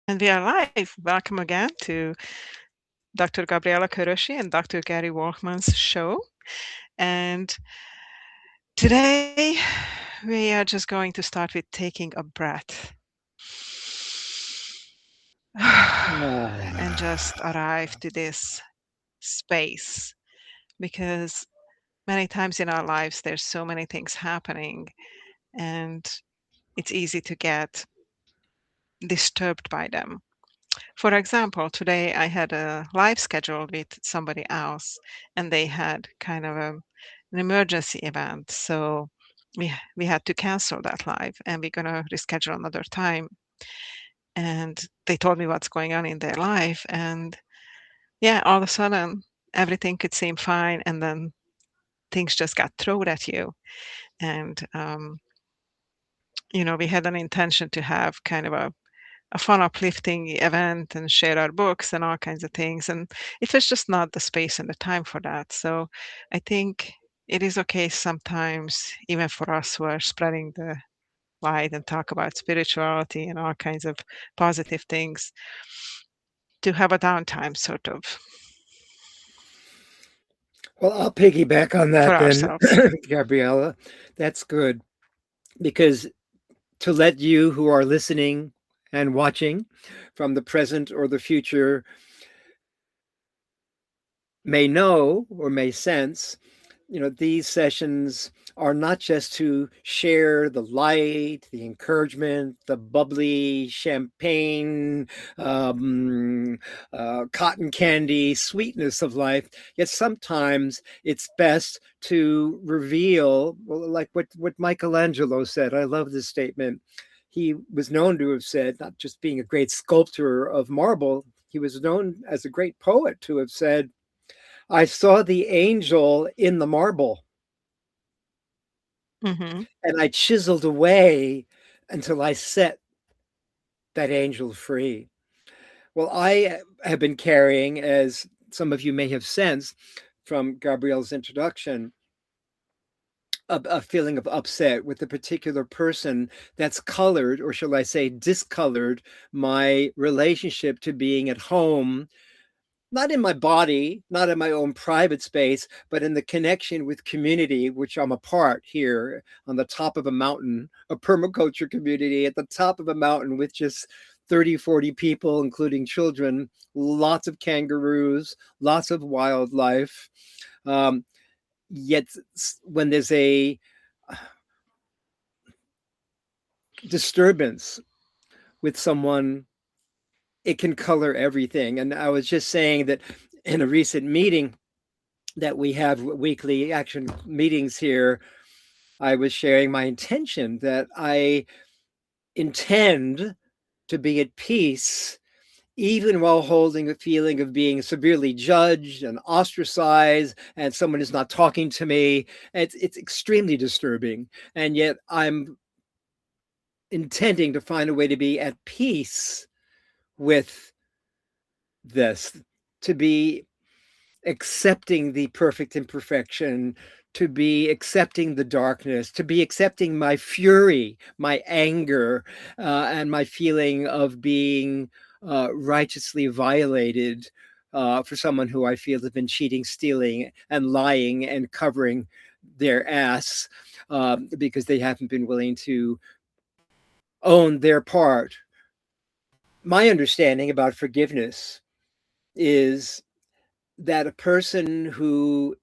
And we are live. Welcome again to Dr. Gabriella Kőrösi and Dr. Gary Wohlman's show. And today we are just going to start with taking a breath and just arrive to this space, because many times in our lives there's so many things happening and it's easy to get disturbed by them. For example, today I had a live schedule with somebody else, and they had kind of an emergency event. So we had to cancel that live, and we're gonna reschedule another time. And they told me what's going on in their life, and yeah, all of a sudden everything could seem fine, and then things just got thrown at you. And we had an intention to have kind of a fun, uplifting event and share our books and all kinds of things. And it was just not the space and the time for that. So I think it is okay sometimes, even for us who are spreading the light and talk about spirituality and all kinds of positive things, to have a downtime sort of Well, I'll piggyback on for that then, ourselves. Gabriella. That's good because to let you who are listening and watching from the present or the future may know or may sense, these sessions are not just to share the light, the encouragement, the bubbly champagne, cotton candy sweetness of life. Yet sometimes it's best to reveal, well, like what Michelangelo said. I love this statement. He was known to have said, not just being a great sculptor of marble, he was known as a great poet to have said, I saw the angel in the marble Mm-hmm. and I chiseled away until I set that angel free. Well, I have been carrying, as some of you may have sensed from Gabrielle's introduction, a feeling of upset with a particular person that's colored, or shall I say, discolored my relationship to being at home, not in my body, not in my own private space, but in the connection with community, which I'm a part here on the top of a mountain, a permaculture community at the top of a mountain with just 30, 40 people, including children, lots of kangaroos, lots of wildlife. Yet when there's a disturbance with someone, it can color everything. And I was just saying that in a recent meeting that we have weekly action meetings here, I was sharing my intention that I intend to be at peace even while holding a feeling of being severely judged and ostracized, and someone is not talking to me. It's extremely disturbing. And yet I'm intending to find a way to be at peace with this, to be accepting the perfect imperfection, to be accepting the darkness, to be accepting my fury, my anger, and my feeling of being righteously violated for someone who I feel has been cheating, stealing, and lying and covering their ass because they haven't been willing to own their part. My understanding about forgiveness is that a person who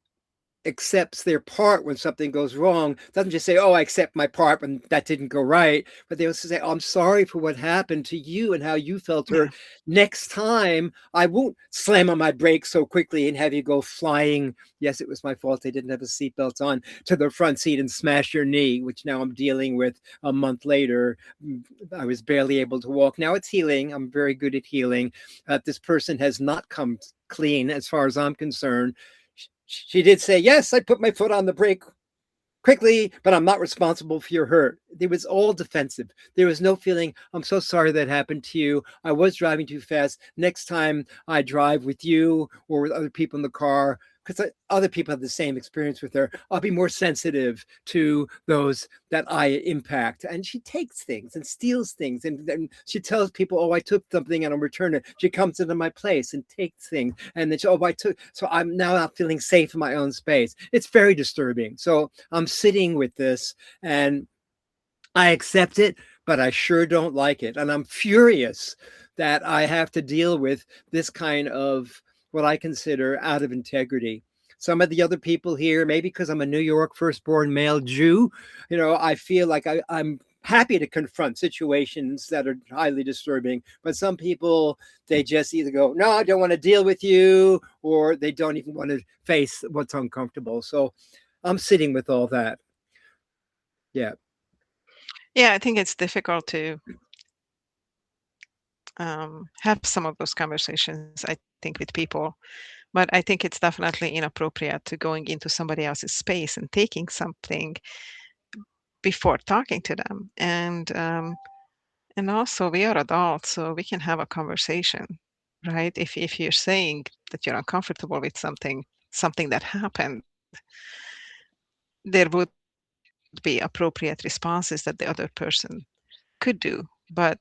accepts their part when something goes wrong doesn't just say, oh, I accept my part when that didn't go right, but they also say, oh, I'm sorry for what happened to you and how you felt Yeah. hurt. Next time I won't slam on my brakes so quickly and have you go flying, yes, it was my fault, I didn't have a seatbelt on, to the front seat and smash your knee, which now I'm dealing with a month later. I was barely able to walk. Now it's healing. I'm very good at healing. This person has not come clean as far as I'm concerned. She did say, yes, I put my foot on the brake quickly, but I'm not responsible for your hurt. It was all defensive. There was no feeling, I'm so sorry that happened to you. I was driving too fast. Next time I drive with you or with other people in the car, because other people have the same experience with her, I'll be more sensitive to those that I impact. And she takes things and steals things. And then she tells people, oh, I took something and I'll return it. She comes into my place and takes things. And then she, oh, I took, so I'm now not feeling safe in my own space. It's very disturbing. So I'm sitting with this and I accept it, but I sure don't like it. And I'm furious that I have to deal with this kind of what I consider out of integrity. Some of the other people here, maybe because I'm a New York firstborn male Jew, I feel like I'm happy to confront situations that are highly disturbing. But some people, they just either go, no, I don't want to deal with you, or they don't even want to face what's uncomfortable. So I'm sitting with all that. Yeah. Yeah, I think it's difficult to have some of those conversations, I think, with people. But I think it's definitely inappropriate to going into somebody else's space and taking something before talking to them. And also we are adults, so we can have a conversation, right? If you're saying that you're uncomfortable with something that happened, there would be appropriate responses that the other person could do. But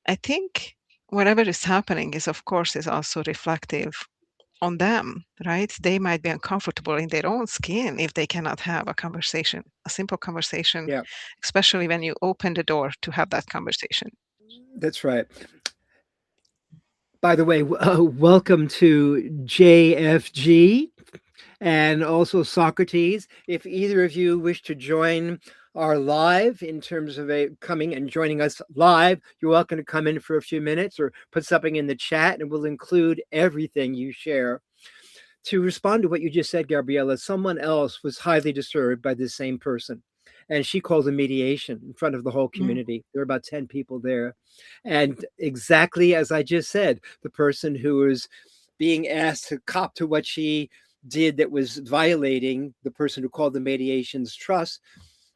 I think whatever is happening is also reflective on them, right? They might be uncomfortable in their own skin if they cannot have a simple conversation, Yeah, especially when you open the door to have that conversation. that's right. By the way, welcome to JFG and also Socrates. If either of you wish to join our live in terms of coming and joining us live, you're welcome to come in for a few minutes or put something in the chat, and we'll include everything you share. To respond to what you just said, Gabriella, someone else was highly disturbed by this same person. And she called a mediation in front of the whole community. There were about 10 people there. And exactly as I just said, the person who was being asked to cop to what she did that was violating the person who called the mediation's trust,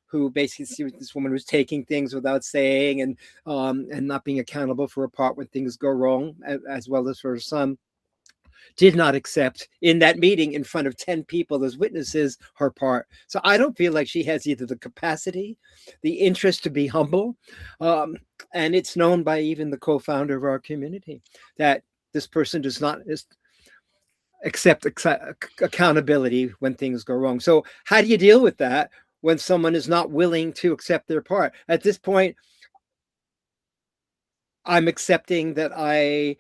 who basically, this woman was taking things without saying and not being accountable for a part when things go wrong, as well as for her son, did not accept in that meeting in front of 10 people as witnesses her part. So I don't feel like she has either the capacity, the interest to be humble, and it's known by even the co-founder of our community that this person does not accept accountability when things go wrong. So how do you deal with that when someone is not willing to accept their part? At this point, I'm accepting that I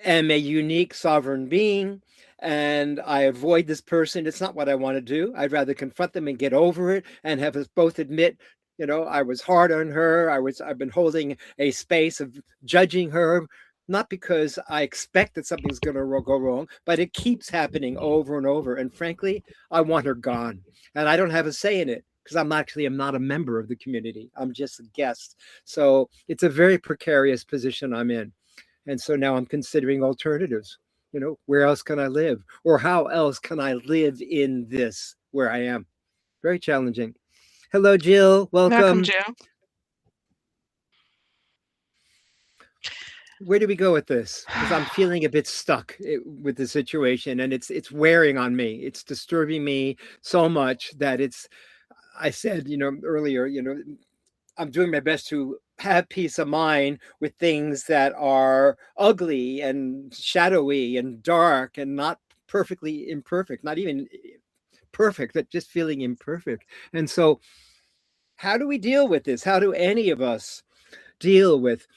am a unique sovereign being and I avoid this person. It's not what I want to do. I'd rather confront them and get over it and have us both admit, I was hard on her. I've been holding a space of judging her, not because I expect that something's going to go wrong, but it keeps happening over and over. And frankly, I want her gone. And I don't have a say in it because I'm not a member of the community. I'm just a guest. So it's a very precarious position I'm in. And so now I'm considering alternatives. Where else can I live? Or how else can I live in this where I am? Very challenging. Hello, Jill. Welcome, Welcome. Jill. Where do we go with this? Because I'm feeling a bit stuck with the situation, and it's wearing on me. It's disturbing me so much that I said, earlier, I'm doing my best to have peace of mind with things that are ugly and shadowy and dark and not perfectly imperfect, not even perfect, but just feeling imperfect. And so how do we deal with this? How do any of us deal with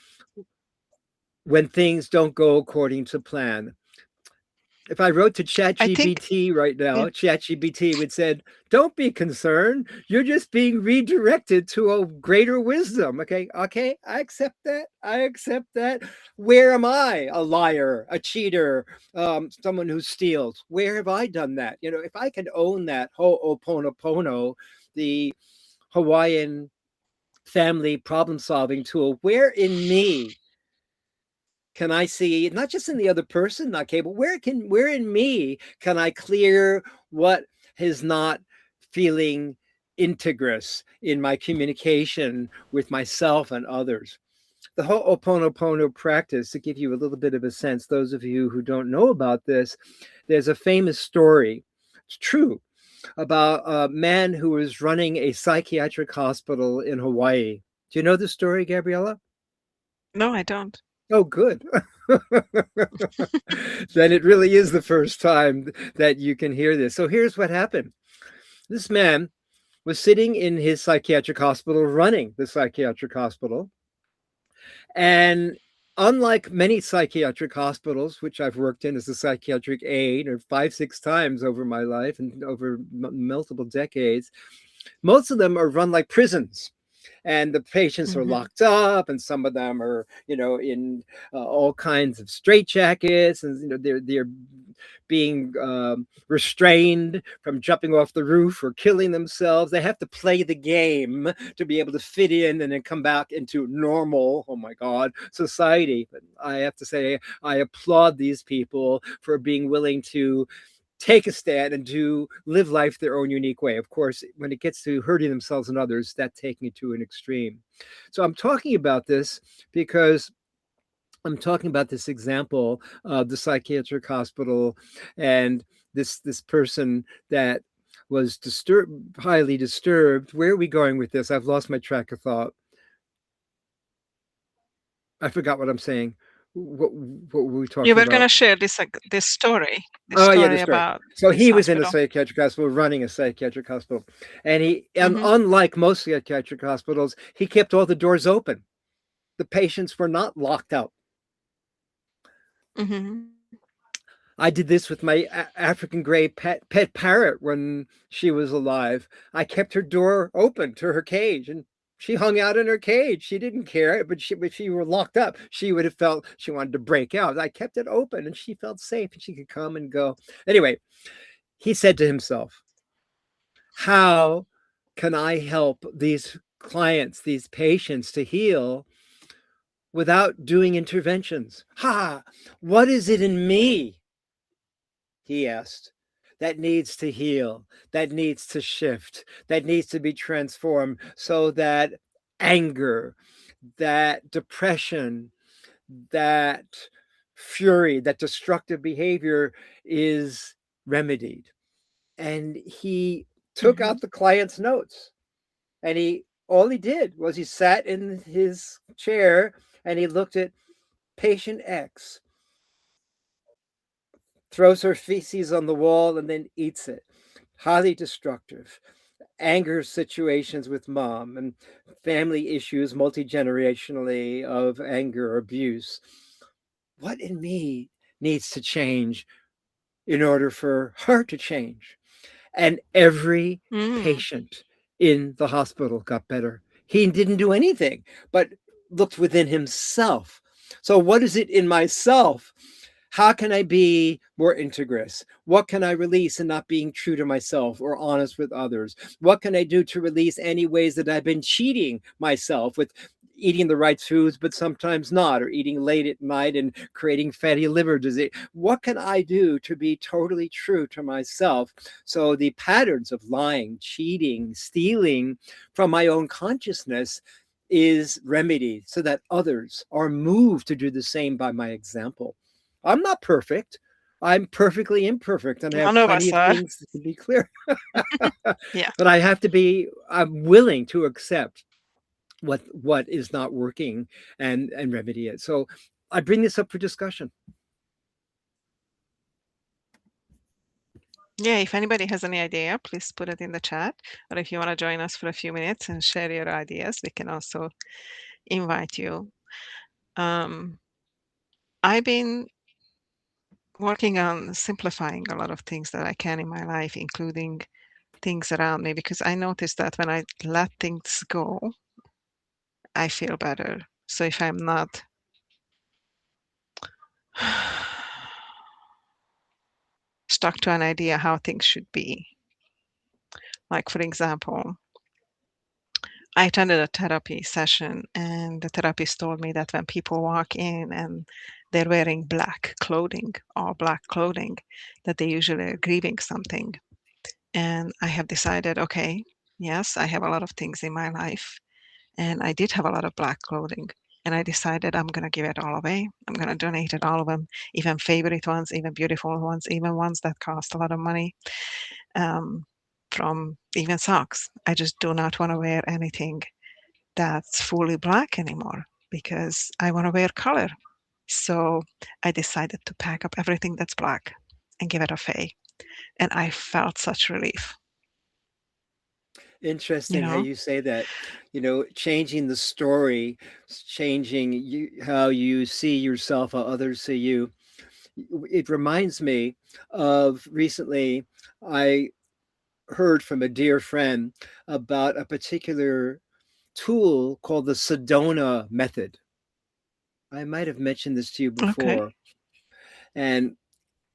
when things don't go according to plan? If I wrote to ChatGPT right now, ChatGPT would say, don't be concerned. You're just being redirected to a greater wisdom. Okay. I accept that. Where am I? A liar, a cheater, someone who steals. Where have I done that? If I can own that Ho'oponopono, the Hawaiian family problem solving tool, where in me can I see, not just in the other person, not capable, where in me can I clear what is not feeling integrous in my communication with myself and others? the whole Ho'oponopono practice, to give you a little bit of a sense, those of you who don't know about this, there's a famous story, it's true, about a man who was running a psychiatric hospital in Hawaii. Do you know the story, Gabriella? No, I don't. Oh, good. Then it really is the first time that you can hear this. So here's what happened. This man was sitting in his psychiatric hospital, running the psychiatric hospital. And unlike many psychiatric hospitals, which I've worked in as a psychiatric aide or 5, 6 times over my life and over multiple decades, most of them are run like prisons. And the patients are locked up, and some of them are, in all kinds of straitjackets, and they're being restrained from jumping off the roof or killing themselves. They have to play the game to be able to fit in and then come back into normal, oh my God, society. But I have to say, I applaud these people for being willing to take a stand and to live life their own unique way. Of course, when it gets to hurting themselves and others, that's taking it to an extreme. So I'm talking about this because I'm talking about this example of the psychiatric hospital and this person that was highly disturbed. Where are we going with this? I've lost my track of thought. I forgot what I'm saying. What were we talking about? You were going to share this story. The story. About. So he was in a psychiatric hospital, running a psychiatric hospital, and unlike most psychiatric hospitals, he kept all the doors open. The patients were not locked out. I did this with my African gray pet parrot when she was alive. I kept her door open to her cage, and she hung out in her cage. She didn't care, but if she were locked up, she would have felt she wanted to break out. I kept it open, and she felt safe, and she could come and go. Anyway, he said to himself, how can I help these clients, these patients to heal without doing interventions? What is it in me, he asked, that needs to heal, that needs to shift, that needs to be transformed so that anger, that depression, that fury, that destructive behavior is remedied? And he took out the client's notes, and all he did was he sat in his chair and he looked at patient X, throws her feces on the wall and then eats it. Highly destructive. Anger situations with mom and family issues multi-generationally of anger or abuse. What in me needs to change in order for her to change? And every patient in the hospital got better. He didn't do anything, but looked within himself. So what is it in myself? How can I be more integrous? What can I release in not being true to myself or honest with others? What can I do to release any ways that I've been cheating myself with eating the right foods, but sometimes not, or eating late at night and creating fatty liver disease? What can I do to be totally true to myself so the patterns of lying, cheating, stealing from my own consciousness is remedied so that others are moved to do the same by my example? I'm not perfect. I'm perfectly imperfect, and I have plenty of things to be clear. Yeah. But I'm willing to accept what is not working and remedy it. So I bring this up for discussion. Yeah, if anybody has any idea, please put it in the chat. Or if you want to join us for a few minutes and share your ideas, we can also invite you. I've been working on simplifying a lot of things that I can in my life, including things around me, because I noticed that when I let things go, I feel better. So if I'm not stuck to an idea how things should be, like for example, I attended a therapy session, and the therapist told me that when people walk in and they're wearing black clothing, all black clothing, that they usually are grieving something. And I have decided, okay, yes, I have a lot of things in my life, and I did have a lot of black clothing. And I decided I'm going to give it all away. I'm going to donate it, all of them, even favorite ones, even beautiful ones, even ones that cost a lot of money, um, from even socks. I just do not want to wear anything that's fully black anymore because I want to wear color. So I decided to pack up everything that's black and give it away. And I felt such relief, you Interesting how know? you say that, changing the story, changing how you see yourself, how others see you. It reminds me of recently, I heard from a dear friend about a particular tool called the Sedona method. I might have mentioned this to you Okay. before. And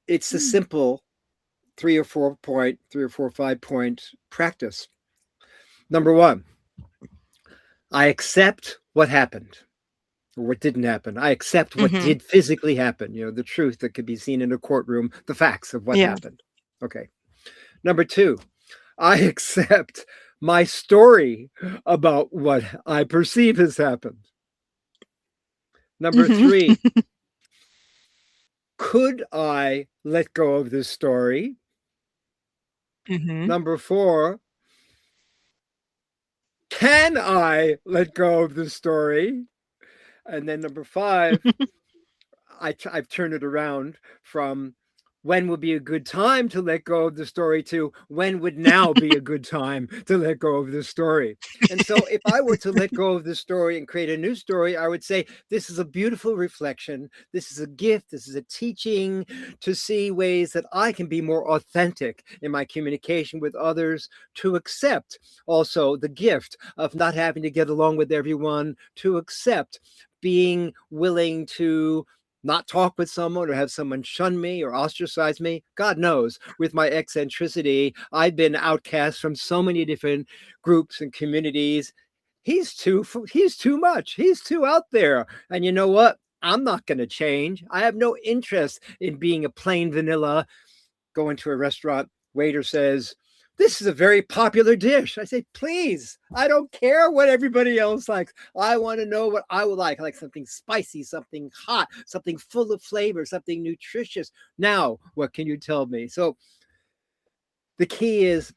it's a Mm. simple 3 or 4 5 point practice. Number one, I accept what happened or what didn't happen. I accept what Mm-hmm. did physically happen, the truth that could be seen in a courtroom, the facts of what Yeah. happened. Okay. Number two, I accept my story about what I perceive has happened. Number Mm-hmm. three, could I let go of this story? Mm-hmm. Number four, can I let go of the story? And then number five, I've turned it around from when would be a good time to let go of the story to when would now be a good time to let go of the story. And so if I were to let go of the story and create a new story, I would say this is a beautiful reflection. This is a gift. This is a teaching to see ways that I can be more authentic in my communication with others, to accept also the gift of not having to get along with everyone, to accept being willing to not talk with someone or have someone shun me or ostracize me. God knows, with my eccentricity, I've been outcast from so many different groups and communities. He's too much. He's too out there. And you know what? I'm not going to change. I have no interest in being a plain vanilla. Go into a restaurant, waiter says, "This is a very popular dish." I say, "Please, I don't care what everybody else likes. I want to know what I would like. I like something spicy, something hot, something full of flavor, something nutritious. Now, what can you tell me?" So the key is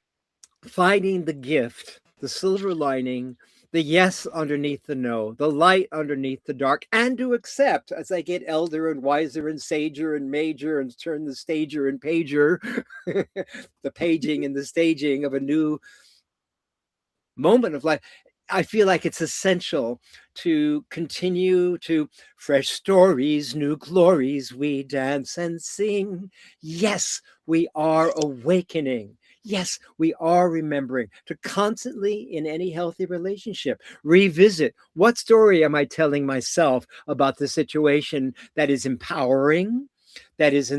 finding the gift, the silver lining, the yes underneath the no, the light underneath the dark, and to accept as I get elder and wiser and sager and major and turn the stager and pager, the paging and the staging of a new moment of life. I feel like it's essential to continue to fresh stories, new glories, we dance and sing. Yes, we are awakening. Yes, we are remembering to constantly, in any healthy relationship, revisit what story am I telling myself about the situation that is empowering, that is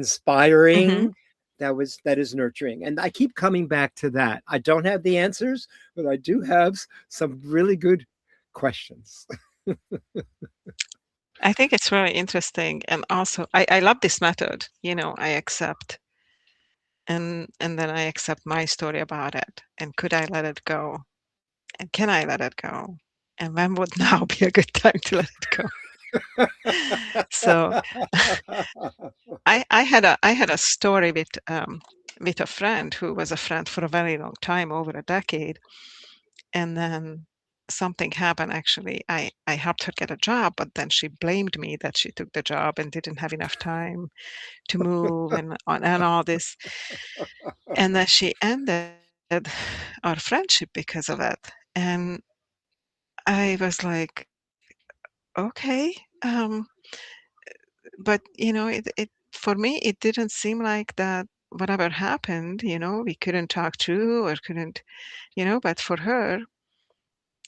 Mm-hmm. inspiring, that is nurturing. And I keep coming back to that. I don't have the answers, but I do have some really good questions. I think it's really interesting. And also, I love this method. I accept, and then I accept my story about it. And could I let it go? And can I let it go? And when would now be a good time to let it go? So I had a story with a friend who was a friend for a very long time, over a decade, and then something happened. Actually, I helped her get a job, but then she blamed me that she took the job and didn't have enough time to move and all this, and then she ended our friendship because of it. And I was like, okay, but it for me it didn't seem like that whatever happened, we couldn't talk through or couldn't, but for her,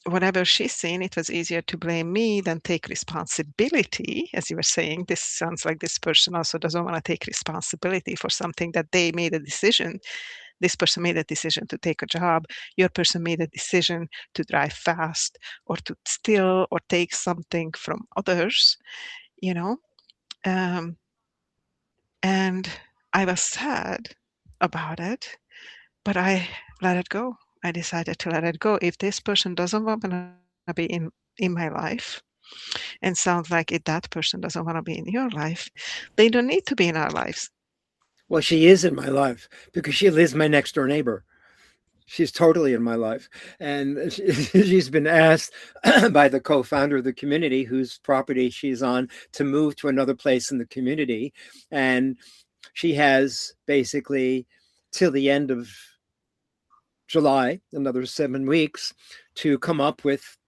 whatever she's seen, it was easier to blame me than take responsibility. As you were saying, this sounds like this person also doesn't want to take responsibility for something that they made a decision. This person made a decision to take a job. Your person made a decision to drive fast or to steal or take something from others, you know. Um, and I was sad about it, but I let it go. I decided to let it go. If this person doesn't want to be in my life, And sounds like if that person doesn't want to be in your life, they don't need to be in our lives. Well, she is in my life because she lives my next door neighbor. She's totally in my life. And she's been asked by the co-founder of the community whose property she's on to move to another place in the community. And she has basically till the end of July, another 7 weeks, to come up with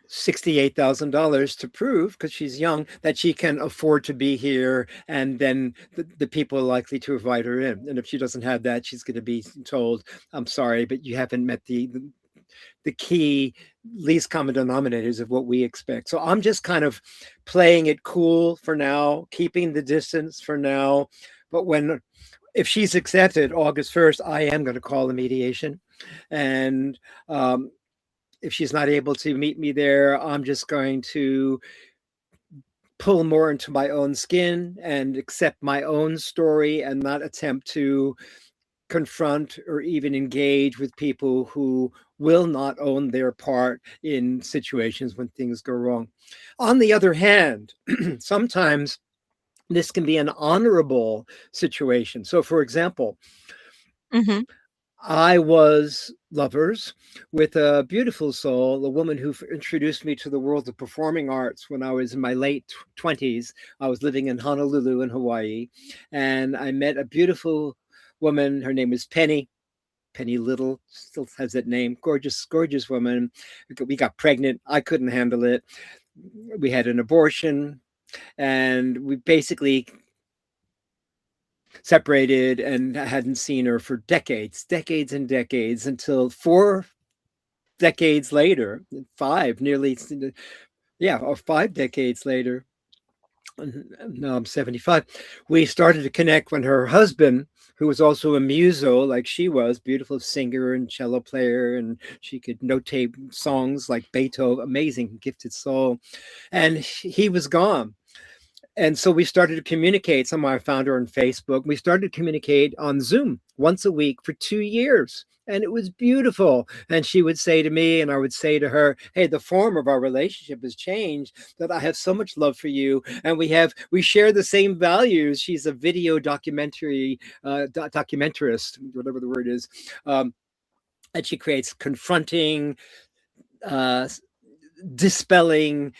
$68,000 to prove, because she's young, that she can afford to be here, and then the people are likely to invite her in. And if she doesn't have that, she's going to be told, I'm sorry, but you haven't met the key least common denominators of what we expect. So I'm just kind of playing it cool for now, keeping the distance for now. But if she's accepted August 1st, I am going to call a mediation. And if she's not able to meet me there, I'm just going to pull more into my own skin and accept my own story and not attempt to confront or even engage with people who will not own their part in situations when things go wrong. On the other hand, sometimes this can be an honorable situation. So, for example, Mm-hmm. I was lovers with a beautiful soul, a woman who introduced me to the world of performing arts when I was in my late 20s. I was living in Honolulu in Hawaii, and I met a beautiful woman. Her name was Penny Little, still has that name. Gorgeous, gorgeous woman. We got pregnant. I couldn't handle it. We had an abortion, and we basically separated and hadn't seen her for decades and decades, until 4 decades later, nearly, or 5 decades later, now I'm 75, we started to connect when her husband, who was also a muso like she was, beautiful singer and cello player, and she could notate songs like Beethoven, amazing, gifted soul, and he was gone. And so we started to communicate. Somehow I found her on Facebook. We started to communicate on Zoom once a week for 2 years. And it was beautiful. And she would say to me, and I would say to her, hey, the form of our relationship has changed, that I have so much love for you. And we share the same values. She's a video documentarist, whatever the word is. And she creates confronting, uh, dispelling,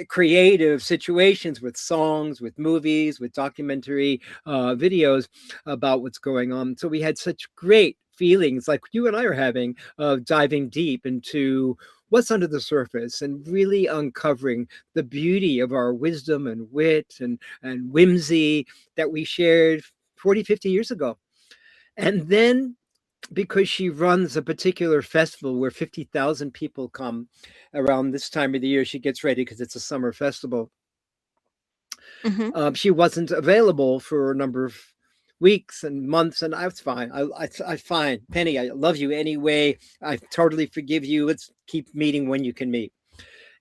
creative situations with songs, with movies, with documentary videos about what's going on. So we had such great feelings like you and I are having of diving deep into what's under the surface and really uncovering the beauty of our wisdom and wit and whimsy that we shared 40, 50 years ago. And then, because she runs a particular festival where 50,000 people come around this time of the year, she gets ready because it's a summer festival. Mm-hmm. She wasn't available for a number of weeks and months, and I was fine. I fine, Penny, I love you anyway. I totally forgive you. Let's keep meeting when you can meet.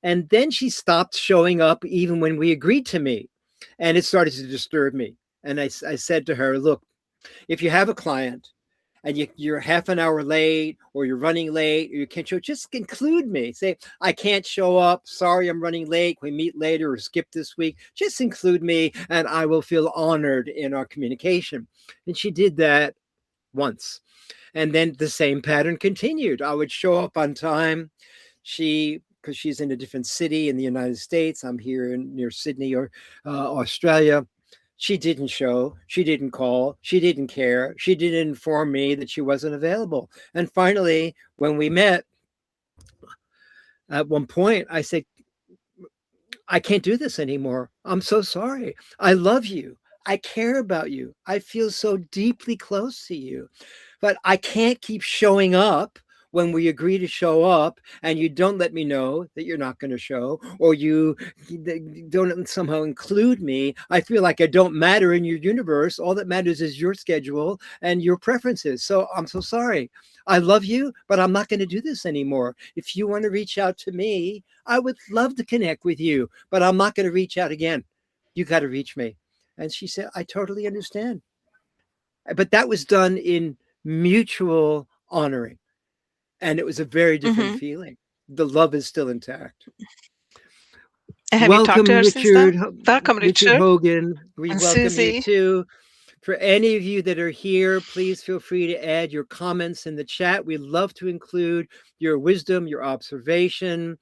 And then she stopped showing up even when we agreed to meet, and it started to disturb me. And I said to her, look, if you have a client and you're half an hour late, or you're running late, or you can't show, just include me. Say, I can't show up. Sorry, I'm running late. Can we meet later or skip this week? Just include me, and I will feel honored in our communication. And she did that once. And then the same pattern continued. I would show up on time. Because she's in a different city in the United States, I'm here near Sydney or Australia. She didn't show, she didn't call, she didn't care, she didn't inform me that she wasn't available. And finally, when we met, at one point, I said, I can't do this anymore. I'm so sorry. I love you. I care about you. I feel so deeply close to you. But I can't keep showing up when we agree to show up, and you don't let me know that you're not going to show, or you don't somehow include me. I feel like I don't matter in your universe. All that matters is your schedule and your preferences. So I'm so sorry. I love you, but I'm not going to do this anymore. If you want to reach out to me, I would love to connect with you, but I'm not going to reach out again. You got to reach me. And she said, I totally understand. But that was done in mutual honoring. And it was a very different Mm-hmm. feeling. the love is still intact. Have you talked to Welcome, her since then? Richard. Welcome, Richard Richard Hogan. We and welcome you Susie. too. For any of you that are here, please feel free to add your comments in the chat. We'd love to include your wisdom, your observation,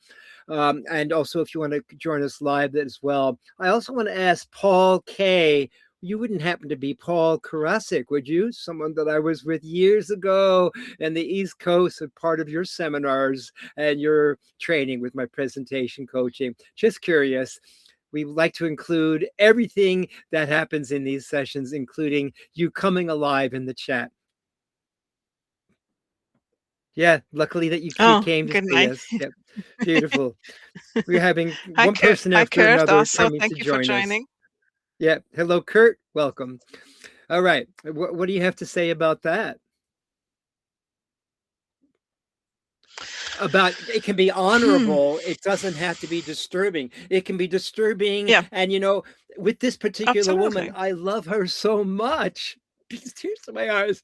and also if you want to join us live as well. I also want to ask Paul K. You wouldn't happen to be Paul Karasik, would you? Someone that I was with years ago in the East Coast, a part of your seminars and your training with my presentation coaching. Just curious. We like to include everything that happens in these sessions, including you coming alive in the chat. Yeah, luckily that you Oh, came to good see night. us. Yep, beautiful. We're having Hi, one Kurt. person Hi, after Kurt. another Also, coming to thank you for join us. joining. Yeah, hello, Kurt. Welcome. All right, what do you have to say about that? About it can be honorable. It doesn't have to be disturbing. It can be disturbing. Yeah, And with this particular woman, absolutely. I love her so much. Tears to my eyes.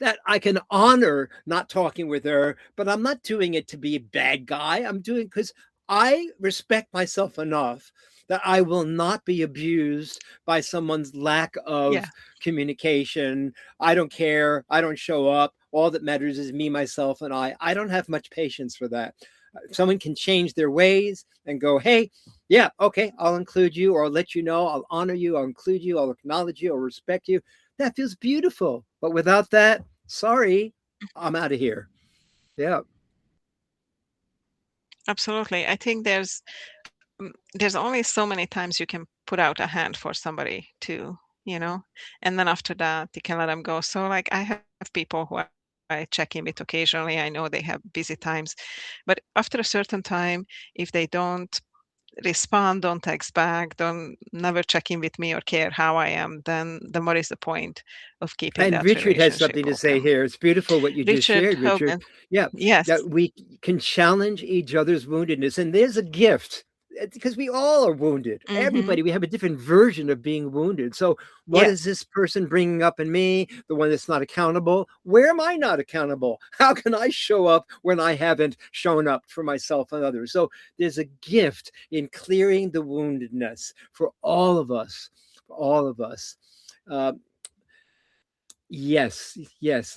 That I can honor not talking with her, but I'm not doing it to be a bad guy. I'm doing because I respect myself enough that I will not be abused by someone's lack Yeah, of communication. I don't care. I don't show up. All that matters is me, myself, and I. I don't have much patience for that. Someone can change their ways and go, hey, yeah, okay, I'll include you, or I'll let you know, I'll honor you, I'll include you, I'll acknowledge you, I'll respect you. That feels beautiful. But without that, sorry, I'm out of here. Yeah. absolutely. I think there's only so many times you can put out a hand for somebody to, and then after that you can let them go. So like I have people who I check in with occasionally. I know they have busy times, but after a certain time, if they don't respond, don't text back, don't never check in with me or care how I am, then what is the point of keeping And that Richard has relationship something to say open? here. It's beautiful what you just Richard shared, Richard. Hogan. Yeah, Yes. that we can challenge each other's woundedness. And there's a gift because we all are wounded. Mm-hmm. Everybody, we have a different version of being wounded. So, what is Yes. this person bringing up in me? The one that's not accountable? Where am I not accountable? How can I show up when I haven't shown up for myself and others? So, there's a gift in clearing the woundedness for all of us. For all of us. Uh, Yes, yes.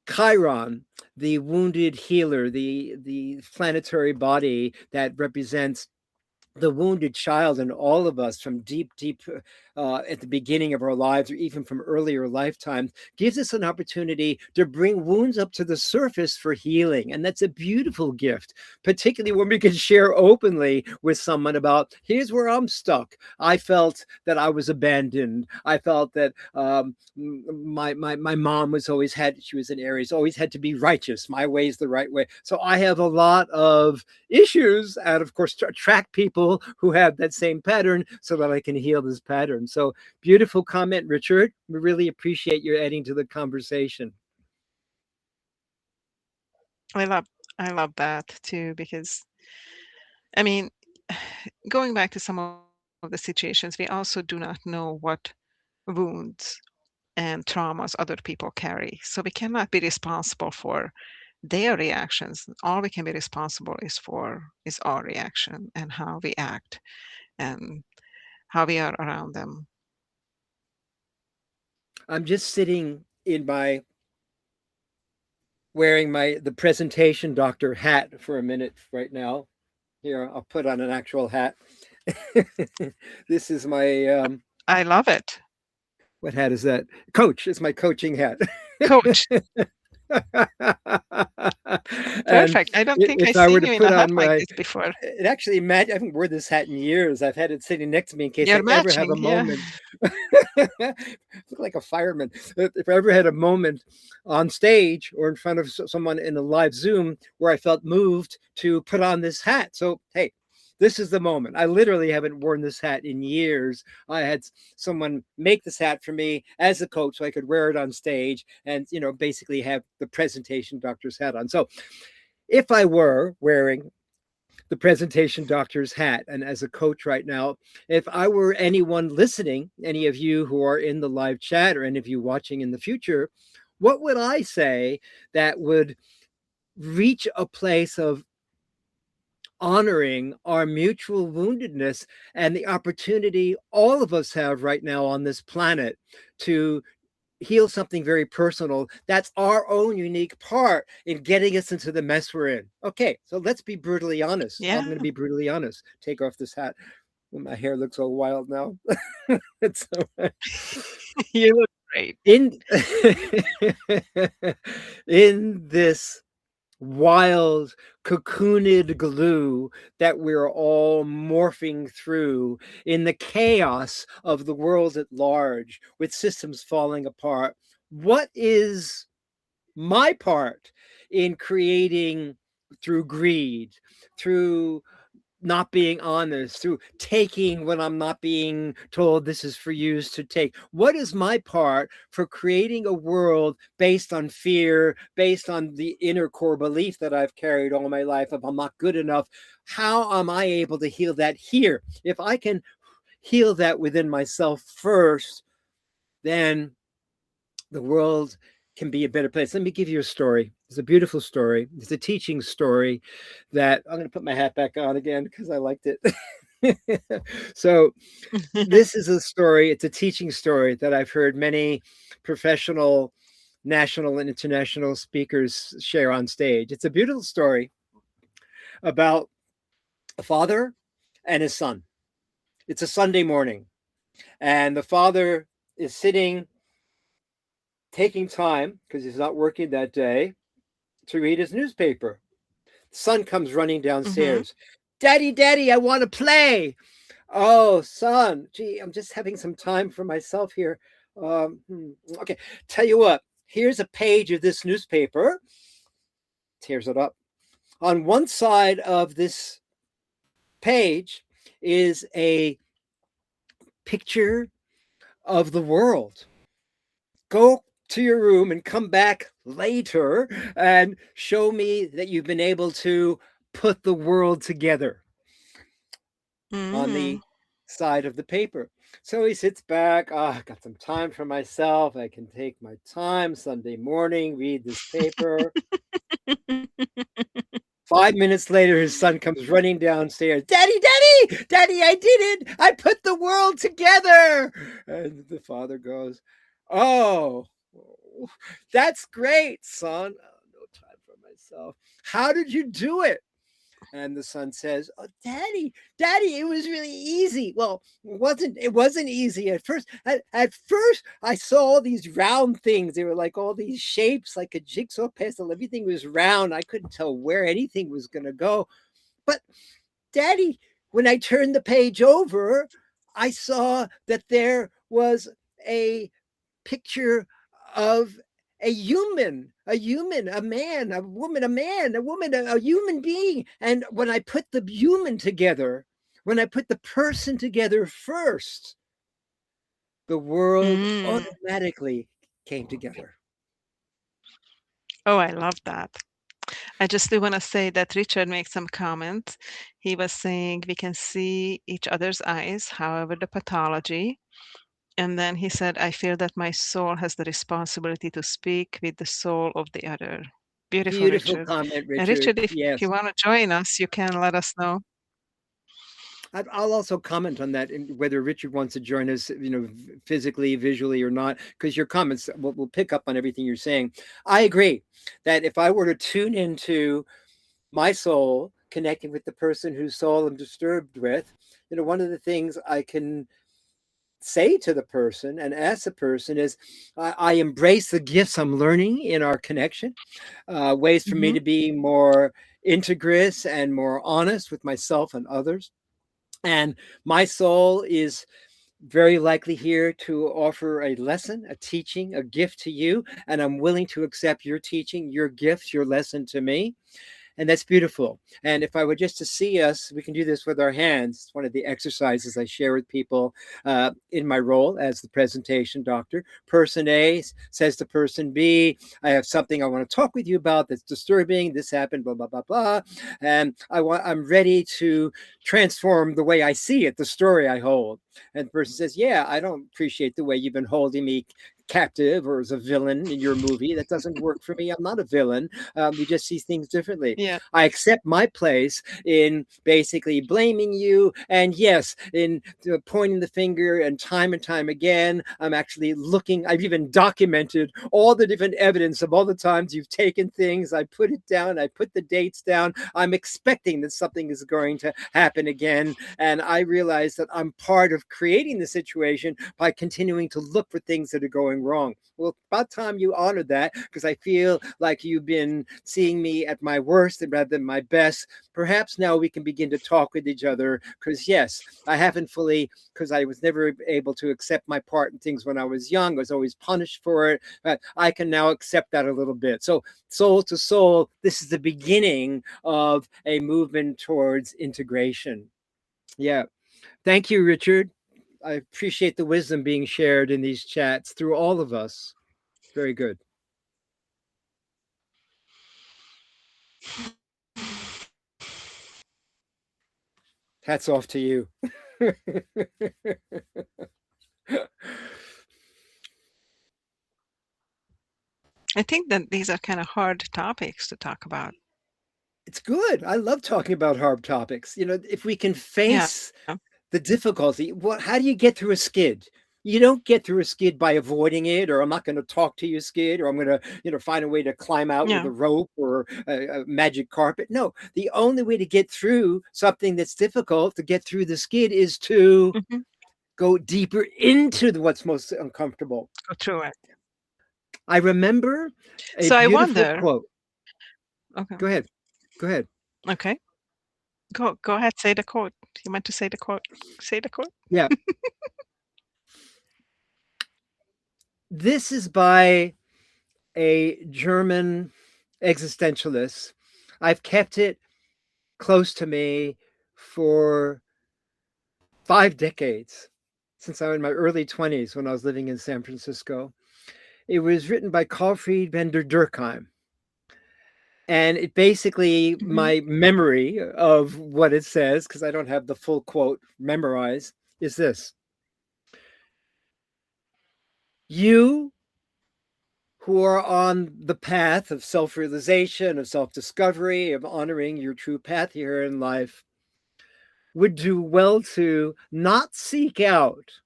Chiron, the wounded healer, the planetary body that represents the wounded child in all of us from deep at the beginning of our lives or even from earlier lifetimes gives us an opportunity to bring wounds up to the surface for healing. And that's a beautiful gift, particularly when we can share openly with someone about, here's where I'm stuck. I felt that I was abandoned. I felt that my mom was she was an Aries, always had to be righteous. My way is the right way. So I have a lot of issues and of course attract people who have that same pattern so that I can heal this pattern. So beautiful comment, Richard. We really appreciate your adding to the conversation. I love I love that too, because I mean, going back to some of the situations, we also do not know what wounds and traumas other people carry. So we cannot be responsible for their reactions. All we can be responsible is our reaction and how we act and how we are around them. I'm just sitting in my wearing the presentation doctor hat for a minute right now. Here, I'll put on an actual hat. This is my I love it. what hat is that? Coach. It's my coaching hat. Coach. And Perfect. I don't think if I've I were seen to you in put a hat on like my, this before. it actually I haven't worn this hat in years. I've had it sitting next to me in case You're I ever have matching, a yeah. moment. Look like a fireman. If I ever had a moment on stage or in front of someone in a live Zoom where I felt moved to put on this hat. So, hey, this is the moment. I literally haven't worn this hat in years. I had someone make this hat for me as a coach so I could wear it on stage and, basically have the presentation doctor's hat on. So if I were wearing the presentation doctor's hat and as a coach right now, if I were anyone listening, any of you who are in the live chat or any of you watching in the future, what would I say that would reach a place of honoring our mutual woundedness and the opportunity all of us have right now on this planet to heal something very personal. That's our own unique part in getting us into the mess we're in. Okay, so let's be brutally honest. I'm Yeah. going to be brutally honest. Take off this hat. My hair looks all wild now. It's so You look great. in in this wild cocooned glue that we're all morphing through, in the chaos of the world at large, with systems falling apart, what is my part in creating, through greed, through not being honest, through taking when I'm not being told this is for you to take? What is my part for creating a world based on fear, based on the inner core belief that I've carried all my life of I'm not good enough? How am I able to heal that here? If I can heal that within myself first, then the world can be a better place. Let me give you a story. It's a beautiful story. It's a teaching story that I'm going to put my hat back on again because I liked it. So this is a story. It's a teaching story that I've heard many professional, national and international speakers share on stage. It's a beautiful story about a father and his son. It's a Sunday morning, and the father is sitting, taking time, because he's not working that day, to read his newspaper. The son comes running Mhm. downstairs. Daddy, Daddy, I want to play. Oh, son, gee, I'm just having some time for myself here. Okay, tell you what, here's a page of this newspaper. Tears it up. On one side of this page is a picture of the world. Go to your room and come back later and show me that you've been able to put the world together on Mm. the side of the paper. So he sits back. I got some time for myself. I can take my time Sunday morning, read this paper. 5 minutes later, his son comes running downstairs. Daddy, Daddy, Daddy, I did it. I put the world together. And the father goes, Oh, that's great, son. Oh, no time for myself. How did you do it? And the son says, "Oh, Daddy, Daddy, it was really easy." Well, it wasn't easy at first. At first, I saw all these round things. They were like all these shapes, like a jigsaw puzzle. Everything was round. I couldn't tell where anything was going to go. But Daddy, when I turned the page over, I saw that there was a picture of a man, a woman, a human being. And when I put the human together, when I put the person together first, the world Mm. automatically came together. Oh, I love that. I just do want to say that Richard made some comment. He was saying we can see each other's eyes, however, the pathology. And then he said, I feel that my soul has the responsibility to speak with the soul of the other. Beautiful, Beautiful Richard. comment, And Richard. Richard, if you Yes. want to join us, you can let us know. I'll also comment on that, and whether Richard wants to join us, physically, visually, or not, because your comments will pick up on everything you're saying. I agree that if I were to tune into my soul, connecting with the person whose soul I'm disturbed with, one of the things I can say to the person and ask the person is, I embrace the gifts I'm learning in our connection, ways for me Hmm. to be more integrous and more honest with myself and others. And my soul is very likely here to offer a lesson, a teaching, a gift to you. And I'm willing to accept your teaching, your gift, your lesson to me. And that's beautiful. And if I were just to see us, we can do this with our hands. It's one of the exercises I share with people in my role as the presentation doctor. Person A says to person B, I have something I want to talk with you about that's disturbing. This happened, blah, blah, blah, blah. And I'm ready to transform the way I see it, the story I hold. And the person says, yeah, I don't appreciate the way you've been holding me captive or as a villain in your movie. That doesn't work for me. I'm not a villain. We just see things differently. Yeah. I accept my place in basically blaming you, and yes, in pointing the finger, and time again, I'm actually looking. I've even documented all the different evidence of all the times you've taken things. I put it down. I put the dates down. I'm expecting that something is going to happen again, and I realize that I'm part of creating the situation by continuing to look for things that are going wrong. Well, about time you honored that, because I feel like you've been seeing me at my worst rather than my best. Perhaps now we can begin to talk with each other, because yes, I haven't fully, because I was never able to accept my part in things when I was young. I was always punished for it, but I can now accept that a little bit. So soul to soul, this is the beginning of a movement towards integration. Yeah. Thank you, Richard. I appreciate the wisdom being shared in these chats through all of us. Very good. Hats off to you. I think that these are kind of hard topics to talk about. It's good. I love talking about hard topics. If we can Yeah. face the difficulty, how do you get through a skid? You don't get through a skid by avoiding it, or I'm not going to talk to you, skid, or I'm going to, find a way to climb out with Yeah. a rope or a magic carpet. No, the only way to get through something that's difficult, to get through the skid, is to Hmm. go deeper into what's most uncomfortable. Go through it. I remember a So I beautiful wonder. quote. Okay. Go ahead. Go ahead. Okay. Go ahead. Say the quote. You meant to say the quote. Say the quote. Yeah. This is by a German existentialist. I've kept it close to me for 5 decades, since I was in my early 20s when I was living in San Francisco. It was written by Gottfried von der Durkheim. And it basically, Hmm. my memory of what it says, because I don't have the full quote memorized, is this: you who are on the path of self-realization, of self-discovery, of honoring your true path here in life, would do well to not seek out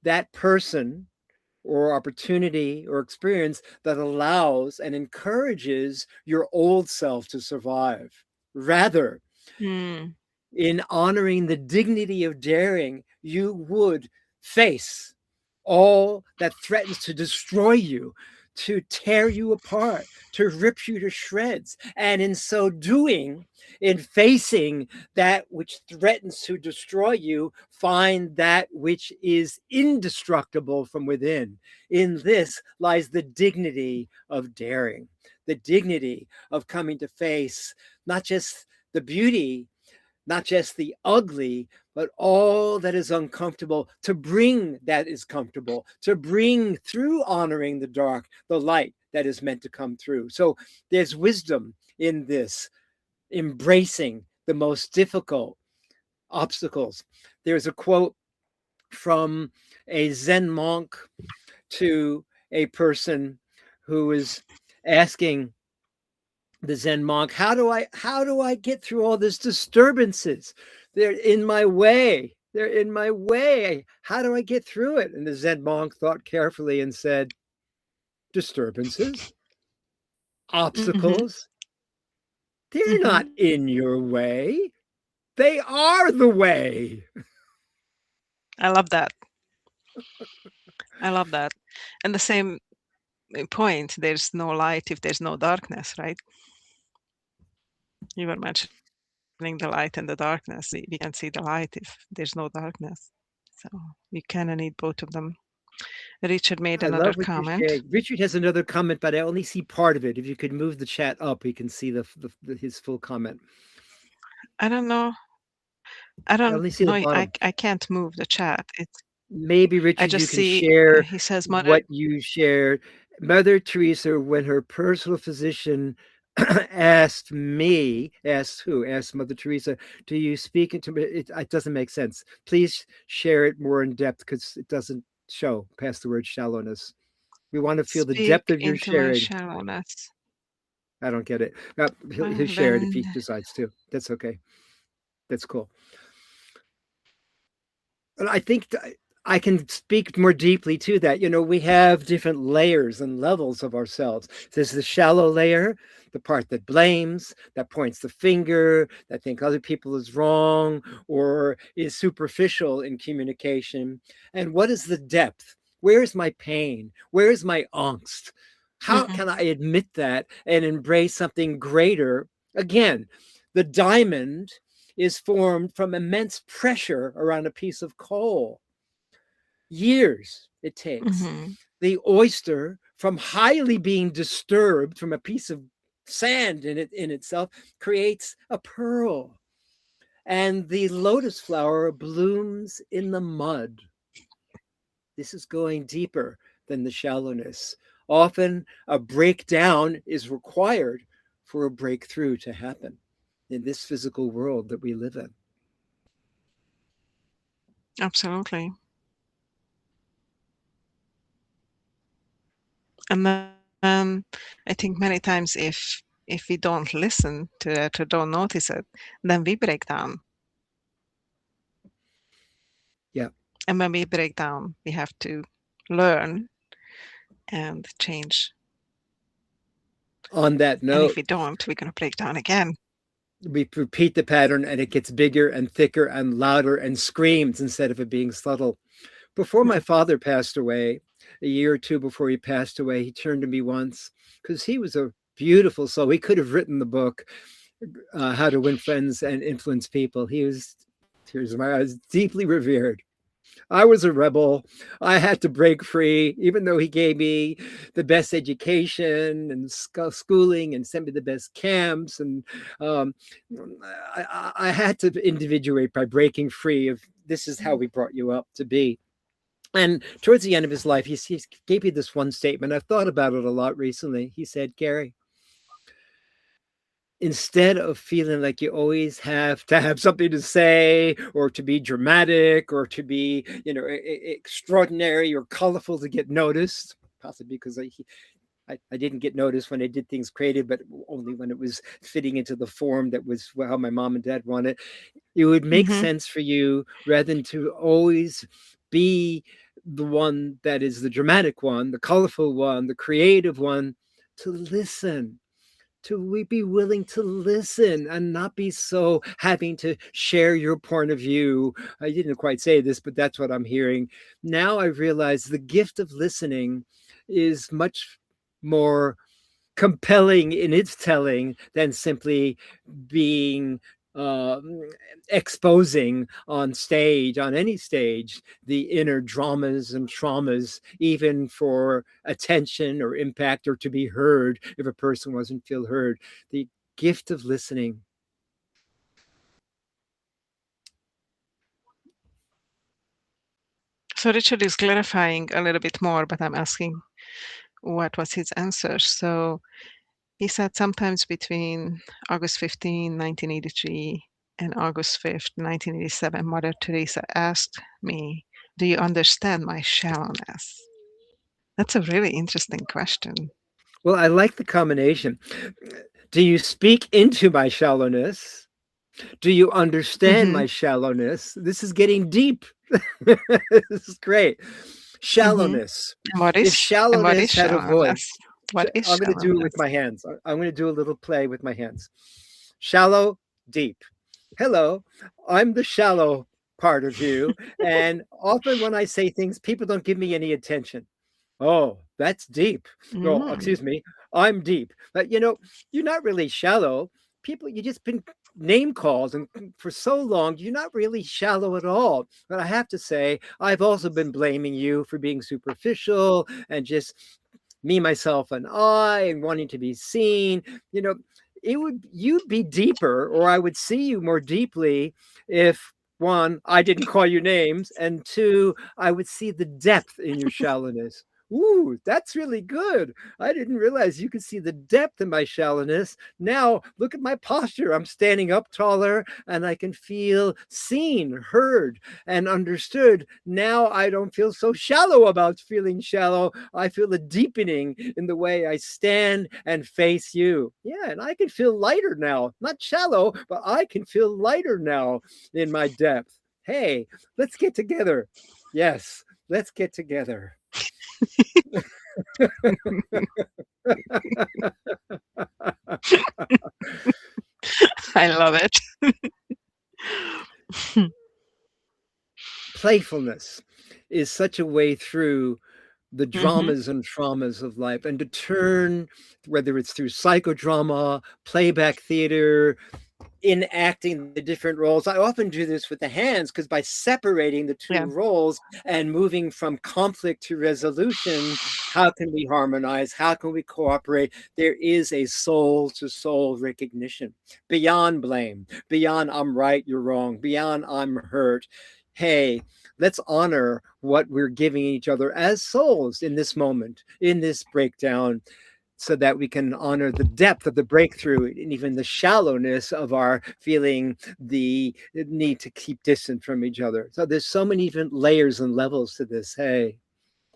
that person or opportunity or experience that allows and encourages your old self to survive. Rather, Mm. in honoring the dignity of daring, you would face all that threatens to destroy you, to tear you apart, to rip you to shreds. And in so doing, in facing that which threatens to destroy you, find that which is indestructible from within. In this lies the dignity of daring, the dignity of coming to face not just the beauty, not just the ugly, but all that is uncomfortable, to bring that is comfortable, to bring through honoring the dark, the light that is meant to come through. So there's wisdom in this, embracing the most difficult obstacles. There's a quote from a Zen monk to a person who is asking the Zen monk, how do I get through all these disturbances? They're in my way. They're in my way. How do I get through it? And the Zen monk thought carefully and said, disturbances, Hmm. obstacles, they're not Hmm. in your way. They are the way. I love that. I love that. And the same point, there's no light if there's no darkness, right? You were mentioning the light and the darkness. We can see the light if there's no darkness. So you kind of need both of them. Richard made I another love what you comment. shared. Richard has another comment, but I only see part of it. If you could move the chat up, we can see his full comment. I don't know. I I don't only see the know. bottom. I can't move the chat. Maybe, I Richard, you just can see share he says mother. what you shared. Mother Teresa, when her personal physician asked who? Asked Mother Teresa, do you speak into it? It doesn't make sense. Please share it more in depth, because it doesn't show past the word shallowness. We want to feel the Speak depth of your into my sharing. shallowness. I don't get it. He'll share it if he When decides to. That's okay. That's cool. And I think I can speak more deeply to that. You know, we have different layers and levels of ourselves. There's the shallow layer, the part that blames, that points the finger, that think other people is wrong or is superficial in communication. And what is the depth? Where's my pain? Where's my angst? How mhm, can I admit that and embrace something greater? Again, the diamond is formed from immense pressure around a piece of coal. Years it takes. mhm. The oyster, from highly being disturbed from a piece of sand in itself, creates a pearl. And the lotus flower blooms in the mud. This is going deeper than the shallowness. Often a breakdown is required for a breakthrough to happen in this physical world that we live in. Absolutely. And then I think many times if we don't listen to it or don't notice it, then we break down. Yeah. And when we break down, we have to learn and change. On that And if note, we don't, we're going to break down again. we repeat the pattern and it gets bigger and thicker and louder and screams instead of it being subtle. Before my Mhm. father passed away, a year or two before he passed away, he turned to me once because he was a beautiful soul. He could have written the book, How to Win Friends and Influence People. He was, tears in my eyes, deeply revered. I was a rebel. I had to break free, even though he gave me the best education and schooling and sent me the best camps. And um, I had to individuate by breaking free of this is how we brought you up to be. And towards the end of his life, he gave me this one statement. I've thought about it a lot recently. He said, Gary, instead of feeling like you always have to have something to say or to be dramatic or to be, you know, extraordinary or colorful to get noticed, possibly because I didn't get noticed when I did things creative, but only when it was fitting into the form that was how my mom and dad wanted. It would make Mhm. sense for you rather than to always be the one that is the dramatic one, the colorful one, the creative one, to listen, to we be willing to listen and not be so having to share your point of view. I didn't quite say this, but that's what I'm hearing. Now I realize the gift of listening is much more compelling in its telling than simply being exposing on stage, on any stage, the inner dramas and traumas, even for attention or impact or to be heard if a person wasn't feel heard. The gift of listening. So Richard is clarifying a little bit more, but I'm asking what was his answer. So he said sometimes between August 15, 1983 and August 5th, 1987, Mother Teresa asked me, "Do you understand my shallowness?" That's a really interesting question. Well, I like the combination. Do you speak into my shallowness? Do you understand Mhm, my shallowness? This is getting deep. This is great. mhm. Shallowness. If And what is shallowness had a voice, shallowness? What is I'm going to do it with shallowness? my hands. I'm going to do a little play with my hands. Shallow, deep. Hello, I'm the shallow part of you. And often when I say things, people don't give me any attention. Oh, that's deep. No, Mm, excuse me. I'm deep. But you know, you're not really shallow. People, you just been name calls, and for so long, you're not really shallow at all. But I have to say, I've also been blaming you for being superficial and just me, myself, and I, and wanting to be seen. You know, it would you'd be deeper, or I would see you more deeply if one, I didn't call you names, and two, I would see the depth in your shallowness. Ooh, that's really good. I didn't realize you could see the depth in my shallowness. Now, look at my posture. I'm standing up taller and I can feel seen, heard, and understood. Now I don't feel so shallow about feeling shallow. I feel a deepening in the way I stand and face you. Yeah, and I can feel lighter now. Not shallow, but I can feel lighter now in my depth. Hey, let's get together. Yes, let's get together. I love it. Playfulness is such a way through the Hmm. dramas and traumas of life, and to turn, whether it's through psychodrama, playback theater, enacting the different roles. I often do this with the hands because by separating the two Yeah. roles and moving from conflict to resolution, how can we harmonize? How can we cooperate? There is a soul to soul recognition beyond blame, beyond I'm right, you're wrong, beyond I'm hurt. Hey, let's honor what we're giving each other as souls in this moment, in this breakdown, so that we can honor the depth of the breakthrough and even the shallowness of our feeling the need to keep distant from each other. So there's so many different layers and levels to this. Hey,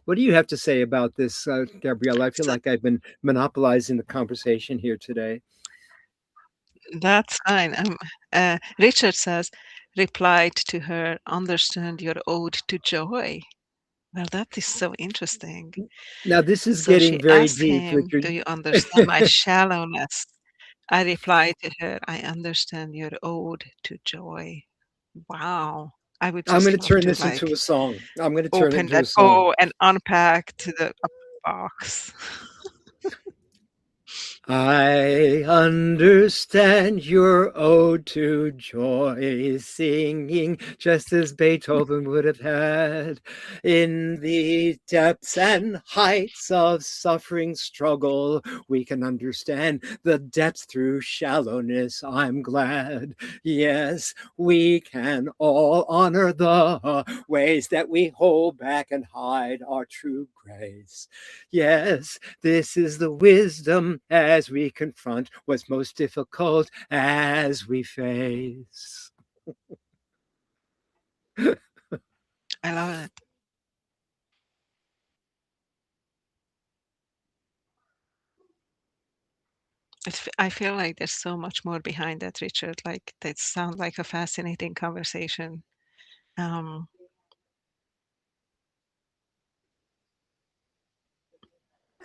what do you have to say about this, Gabriella? I feel So like I've been monopolizing the conversation here today. that's fine. Richard says, replied to her, understand your ode to joy. Well, that is so interesting. Now, this is So getting she very asked deep, him, do Richard. you understand my shallowness? I replied to her, I understand your ode to joy. Wow. I would I'm just going to love turn to this into like a song. I'm going to turn it open into that a song. bow and unpack to the a box. I understand your ode to joy, singing just as Beethoven would have had. In the depths and heights of suffering struggle, we can understand the depths through shallowness. I'm glad. Yes, we can all honor the ways that we hold back and hide our true grace. Yes, this is the wisdom as we confront what's most difficult as we face. I love it. I feel like there's so much more behind that, Richard. Like that sounds like a fascinating conversation. Um,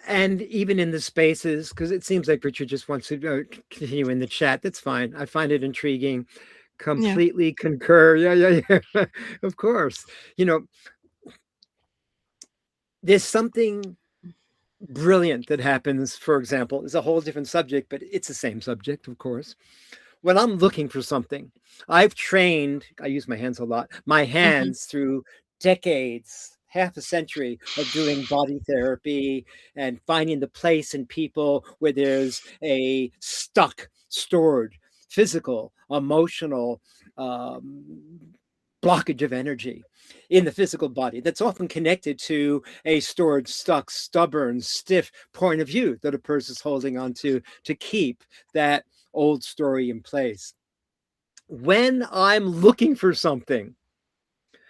And even in the spaces, because it seems like Richard just wants to continue in the chat. That's fine. I find it intriguing. yeah. Completely concur. Yeah, yeah, yeah. Of course. You know, there's something brilliant that happens, for example, is a whole different subject, but it's the same subject, of course. When I'm looking for something, I've trained, I use my hands a lot, my Hmm. hands through decades, half a century of doing body therapy and finding the place in people where there's a stuck, stored, physical, emotional blockage of energy in the physical body that's often connected to a stored, stuck, stubborn, stiff point of view that a person's holding on to keep that old story in place. When I'm looking for something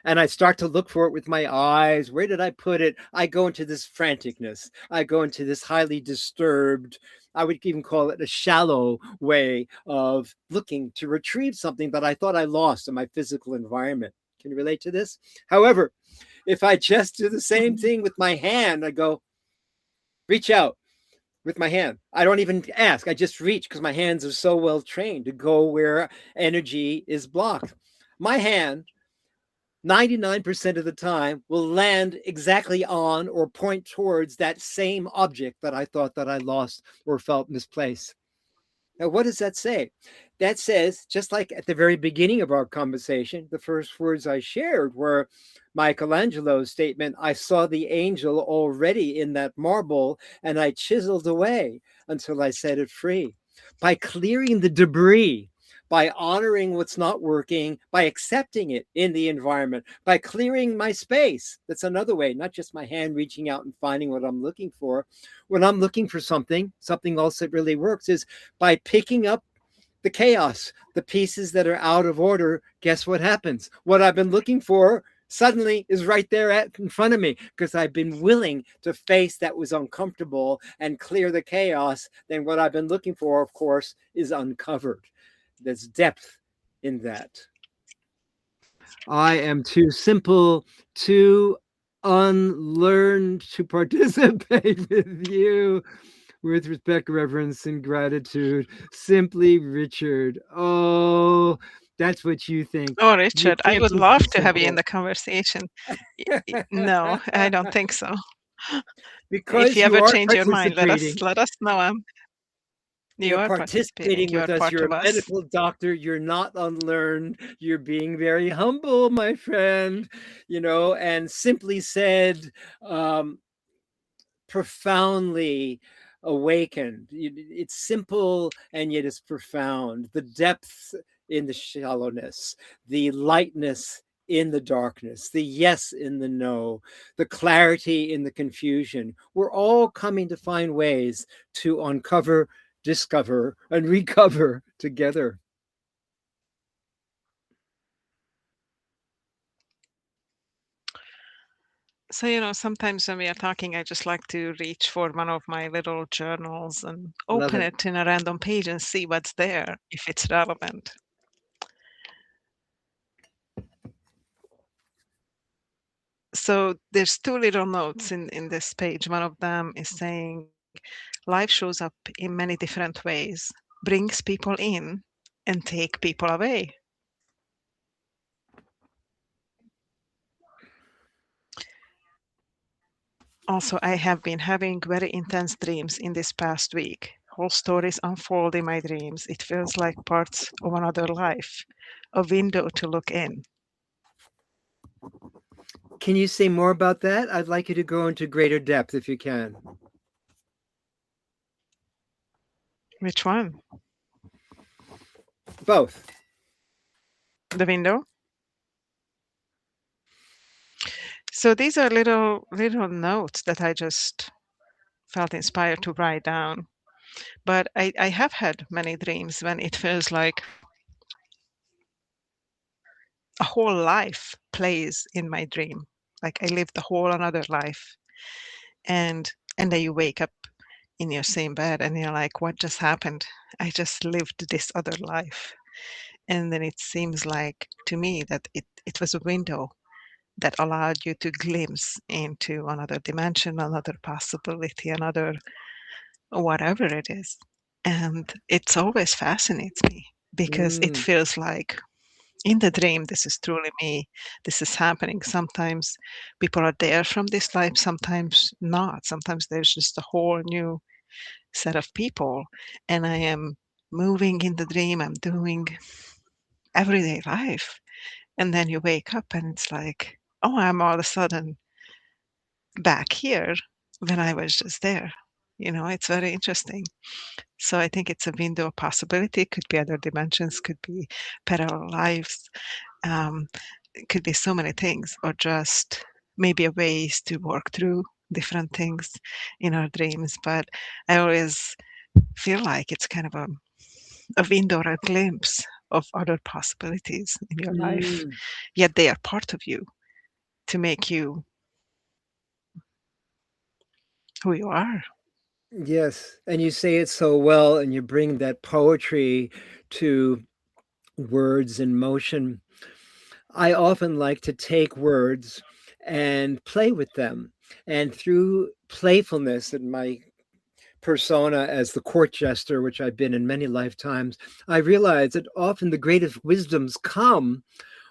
and I start to look for it with my eyes, where did I put it? I go into this franticness. I go into this highly disturbed, I would even call it a shallow way of looking to retrieve something that I thought I lost in my physical environment. Can you relate to this? However, if I just do the same Hmm. thing with my hand, I go, reach out with my hand. I don't even ask. I just reach because my hands are so well trained to go where energy is blocked. My hand, 99% of the time, will land exactly on or point towards that same object that I thought that I lost or felt misplaced. Now, what does that say? That says, just like at the very beginning of our conversation, the first words I shared were Michelangelo's statement, I saw the angel already in that marble and I chiseled away until I set it free. By clearing the debris, by honoring what's not working, by accepting it in the environment, by clearing my space. That's another way, not just my hand reaching out and finding what I'm looking for. When I'm looking for something else that really works is by picking up the chaos, the pieces that are out of order. Guess what happens? What I've been looking for suddenly is right there in front of me, because I've been willing to face that was uncomfortable and clear the chaos. Then what I've been looking for, of course, is uncovered. There's depth in that. I am too simple, too unlearned to participate with you. With respect, reverence, and gratitude, simply Richard. Oh, that's what you think. Oh, You Richard, I can't would be love too to have you in simple. the conversation. No, I don't think so. If Because you you ever are change your mind, let participating. us know. You You're are participating. participating You with are us. part You're of a us. medical doctor. You're not unlearned. You're being very humble, my friend. And simply said, profoundly awakened. It's simple and yet it's profound. The depth in the shallowness, the lightness in the darkness, the yes in the no, the clarity in the confusion. We're all coming to find ways to uncover, discover, and recover together. So, sometimes when we are talking, I just like to reach for one of my little journals and Love open it. it in a random page and see what's there, if it's relevant. So there's two little notes in this page. One of them is saying, life shows up in many different ways, brings people in and take people away. Also, I have been having very intense dreams in this past week. Whole stories unfold in my dreams. It feels like parts of another life, a window to look in. Can you say more about that? I'd like you to go into greater depth if you can. Which one? Both. The window? So these are little notes that I just felt inspired to write down. But I have had many dreams when it feels like a whole life plays in my dream. Like I lived a whole another life. And then you wake up in your same bed and you're like, what just happened? I just lived this other life. And then it seems like to me that it was a window that allowed you to glimpse into another dimension, another possibility, another whatever it is. And it's always fascinates me because it Mm. feels like in the dream, this is truly me. This is happening. Sometimes people are there from this life, sometimes not. Sometimes there's just a whole new set of people. And I am moving in the dream, I'm doing everyday life. And then you wake up and it's like, oh, I'm all of a sudden back here when I was just there. It's very interesting. So I think it's a window of possibility. Could be other dimensions, could be parallel lives, um, it could be so many things, or just maybe a ways to work through different things in our dreams. But I always feel like it's kind of a window or a glimpse of other possibilities in your life, Mm. yet they are part of you to make you who you are. Yes, and you say it so well, and you bring that poetry to words in motion. I often like to take words and play with them. And through playfulness and my persona as the court jester, which I've been in many lifetimes, I realize that often the greatest wisdoms come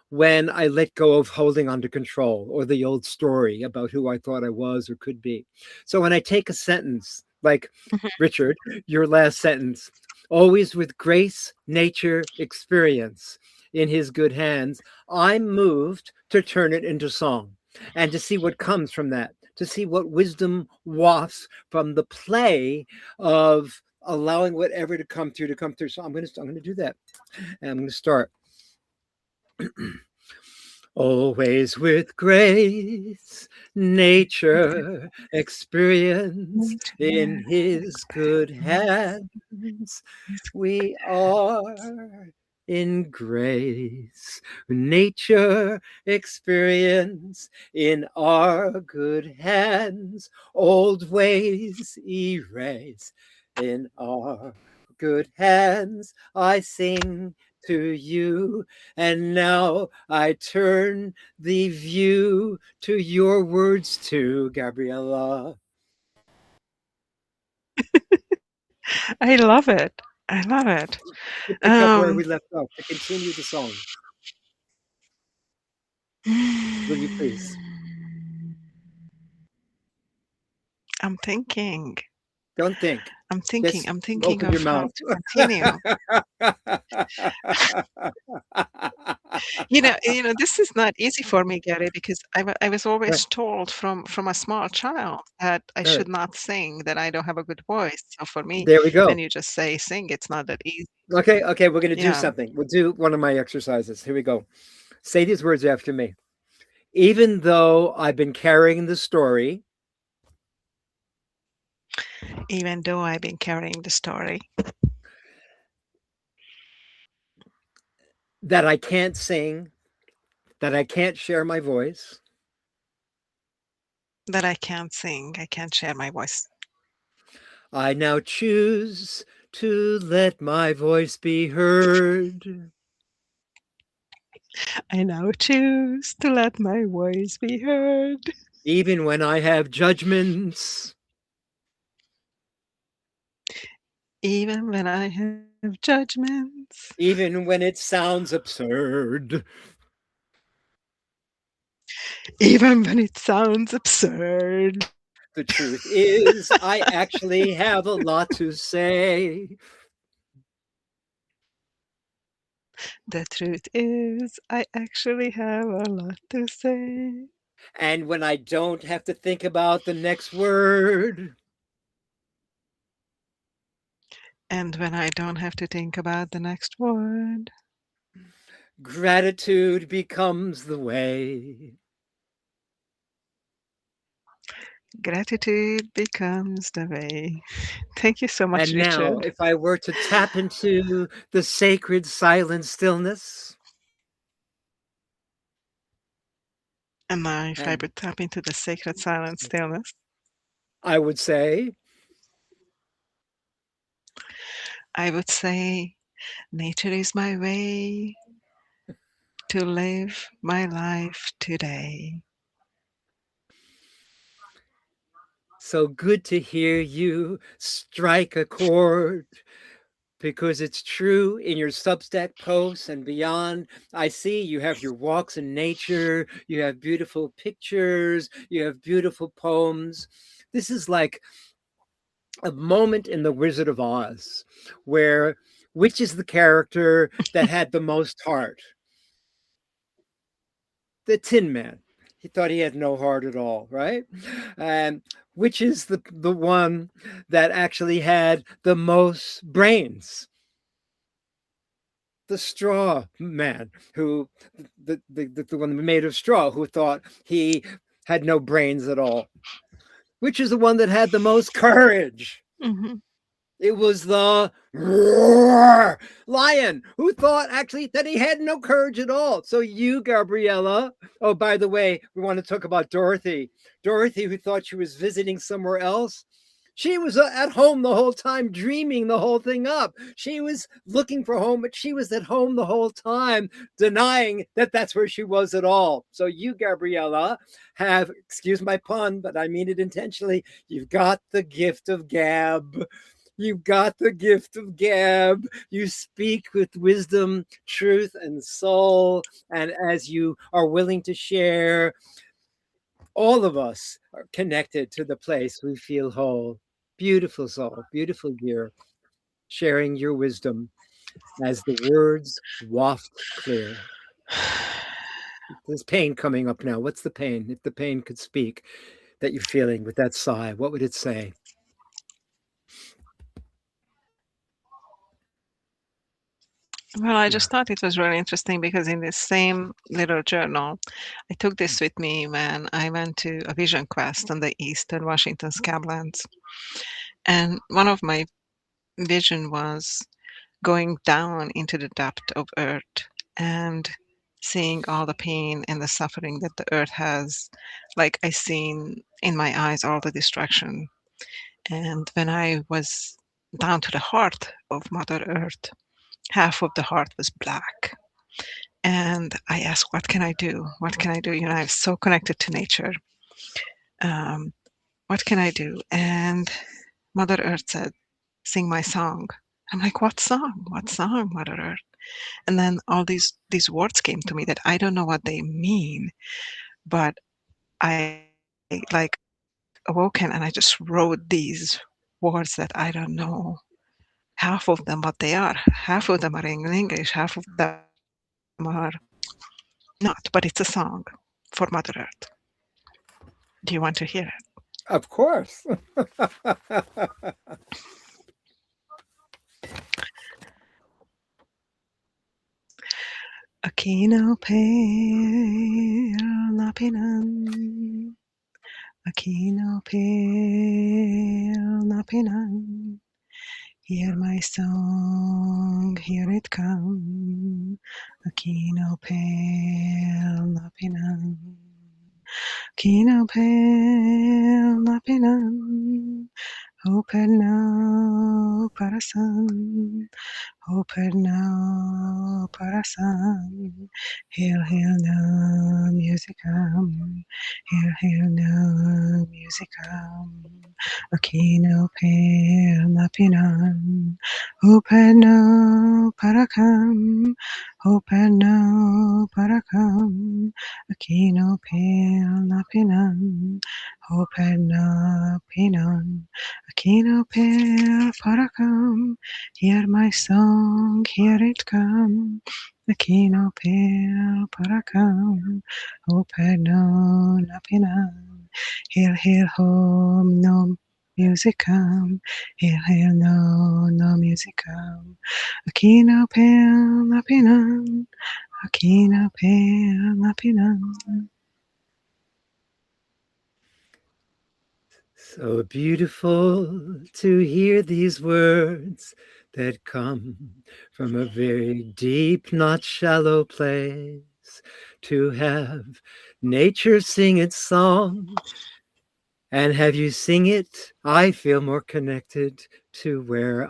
when I let go of holding on to control or the old story about who I thought I was or could be. So when I take a sentence like, Mhm. Richard, your last sentence, always with grace, nature, experience in his good hands, I'm moved to turn it into song and to see what comes from that, to see what wisdom wafts from the play of allowing whatever to come through to come through. So I'm gonna do that. And I'm gonna start. Always with grace, nature experience in his good hands. We are in grace, nature experience in our good hands. Old ways erase in our good hands. I sing to you, and now I turn the view to your words too, Gabriella. I love it. I love it. To pick up where Um, we left off, to continue the song, will you please? I'm thinking. Don't think. I'm thinking. Just I'm thinking open your of how mouth. to continue. This is not easy for me, Gary, because I was Right, always told from a small child that I right. should not sing, that I don't have a good voice. So for me, There we when go. you just say sing, it's not that easy. Okay, okay, we're gonna do Yeah. something. We'll do one of my exercises. Here we go. Say these words after me. Even though I've been carrying the story Even though I've been carrying the story that I can't sing, that I can't share my voice, that I can't sing, I can't share my voice. I now choose to let my voice be heard. I now choose to let my voice be heard, Even when I have judgments, even when I have judgments, even when it sounds absurd. even when it sounds absurd. The truth is, I actually have a lot to say. The truth is, I actually have a lot to say. And when I don't have to think about the next word, And when I don't have to think about the next word, gratitude becomes the way. gratitude becomes the way. Thank you so much, And now, Richard. if I were to tap into the sacred silent stillness, And now, if I and would tap into the sacred silent stillness, I would say, I would say, nature is my way to live my life today. so good to hear you strike a chord because it's true in your Substack posts and beyond. I see you have your walks in nature, you have beautiful pictures, you have beautiful poems. This is like a moment in The Wizard of Oz where which is the character that had the most heart? The Tin Man. He thought he had no heart at all, right? And which is the one that actually had the most brains? The straw man, who the one made of straw, who thought he had no brains at all. Which is the one that had the most courage? Mhm. It was the roar lion, who thought actually that he had no courage at all. So you, Gabriella. Oh, by the way, we want to talk about Dorothy. Dorothy, who thought she was visiting somewhere else. She was at home the whole time, dreaming the whole thing up. She was looking for home, but she was at home the whole time, denying that that's where she was at all. So you, Gabriella, have, excuse my pun, but I mean it intentionally, you've got the gift of gab. You've got the gift of gab. You speak with wisdom, truth, and soul. And as you are willing to share, all of us are connected to the place we feel whole. Beautiful soul, beautiful dear, sharing your wisdom as the words waft clear. There's pain coming up now. What's the pain? If the pain could speak that you're feeling with that sigh, what would it say? Well, I Yeah. just thought it was really interesting because in this same little journal, I took this with me when I went to a vision quest on the eastern Washington Scablands. And one of my vision was going down into the depth of earth and seeing all the pain and the suffering that the earth has. Like I seen in my eyes all the destruction. And when I was down to the heart of Mother Earth, half of the heart was black. And I asked, what can I do? What can I do? You know, I'm so connected to nature. Um, what can I do? And Mother Earth said, sing my song. I'm like, what song? What song, Mother Earth? And then all these words came to me that I don't know what they mean, but I like awoken and I just wrote these words that I don't know half of them what they are. Half of them are in English, half of them are not, but it's a song for Mother Earth. Do you want to hear it? Of course. Akino pale napinan, Akino pale napinan. Hear my song, here it come. Akino pale napinan, Akino pale napinan. Open now, parasan. Open now, parasan. Hail, hail now, musicam. Hail, hail now, musicam. Akino pale napinan. Open now, parakam. Open now, parakam. Akino pale napinan. Open now, pinan. Akino pale parakam. Hear my song, hear it come. The kino pale parakam. Open no napinan. Hail, hail home, no musicam. Hail, hail no musicam. Akino pale napinan. Akino pale napinan. So beautiful to hear these words that come from a very deep, not shallow place. To have nature sing its song and have you sing it, I feel more connected to where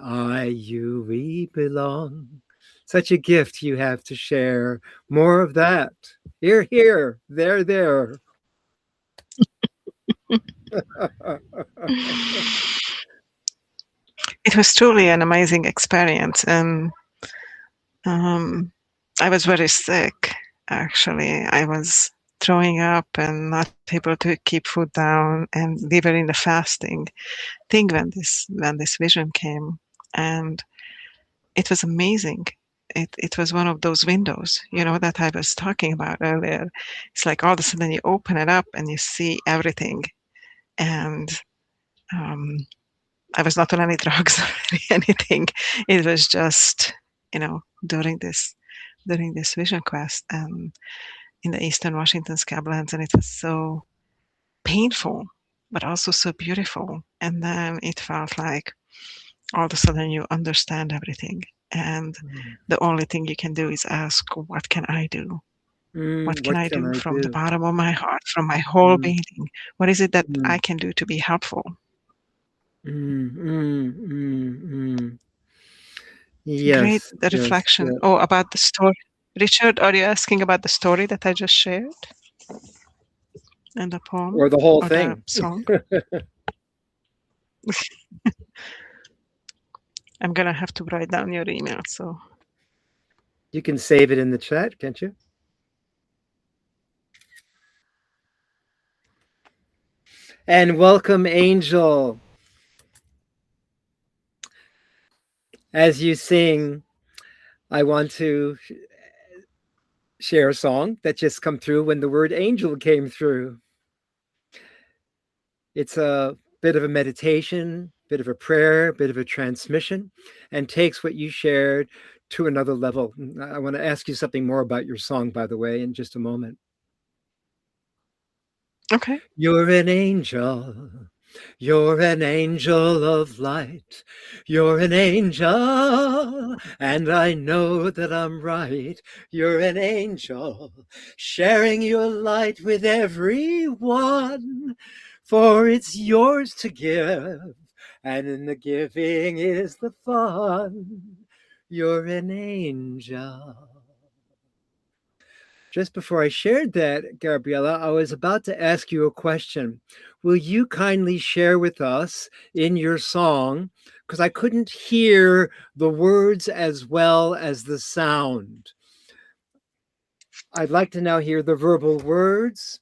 we belong. Such a gift you have to share. More of that. Here, here, there. It was truly an amazing experience, and I was very sick. Actually, I was throwing up and not able to keep food down, and we were in the fasting thing when this vision came, and it was amazing. It was one of those windows, you know, that I was talking about earlier. It's like all of a sudden you open it up and you see everything, and um, I was not on any drugs or anything. It was just, you know, during this vision quest in the Eastern Washington Scablands, and it was so painful, but also so beautiful. And then it felt like all of a sudden you understand everything, and the only thing you can do is ask, "What can I do? What can What I can do I from the do? bottom of my heart, from my whole Mm, being? What is it that I mm, can do to be helpful?" mm, mm, mm, mm. Great Yes, yes, reflection. yes. Oh, about the story. Richard, are you asking about the story that I just shared and the poem Or the whole or the thing. song? I'm gonna have to write down your email. So You can save it in the chat, can't you? And welcome, Angel. As you sing, I want to share a song that just come through when the word angel came through. It's a bit of a meditation, bit of a prayer, bit of a transmission, and takes what you shared to another level. I want to ask you something more about your song, by the way, in just a moment. Okay. You're an angel. You're an angel of light. You're an angel, and I know that I'm right. You're an angel, sharing your light with everyone, for it's yours to give, and in the giving is the fun. You're an angel. Just before I shared that, Gabriella, I was about to ask you a question. Will you kindly share with us in your song, because I couldn't hear the words as well as the sound. I'd like to now hear the verbal words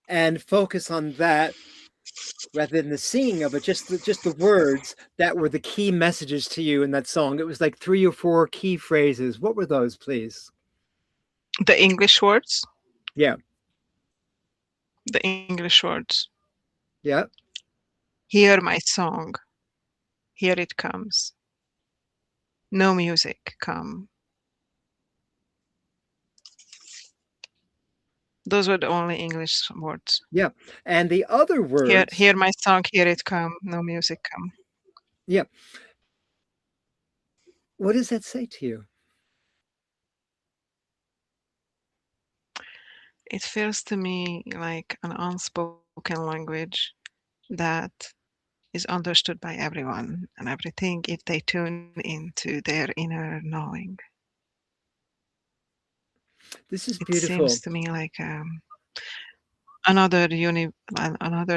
and focus on that rather than the singing of it, just the words that were the key messages to you in that song. It was like 3 or 4 key phrases. What were those, please? The English words. Yeah. The English words. Yeah. Hear my song. Here it comes. No music, come. Those were the only English words. Yeah. And the other words. Hear my song, here it come. No music, come. Yeah. What does that say to you? It feels to me like an unspoken language that is understood by everyone and everything if they tune into their inner knowing. This is It beautiful. seems to me like another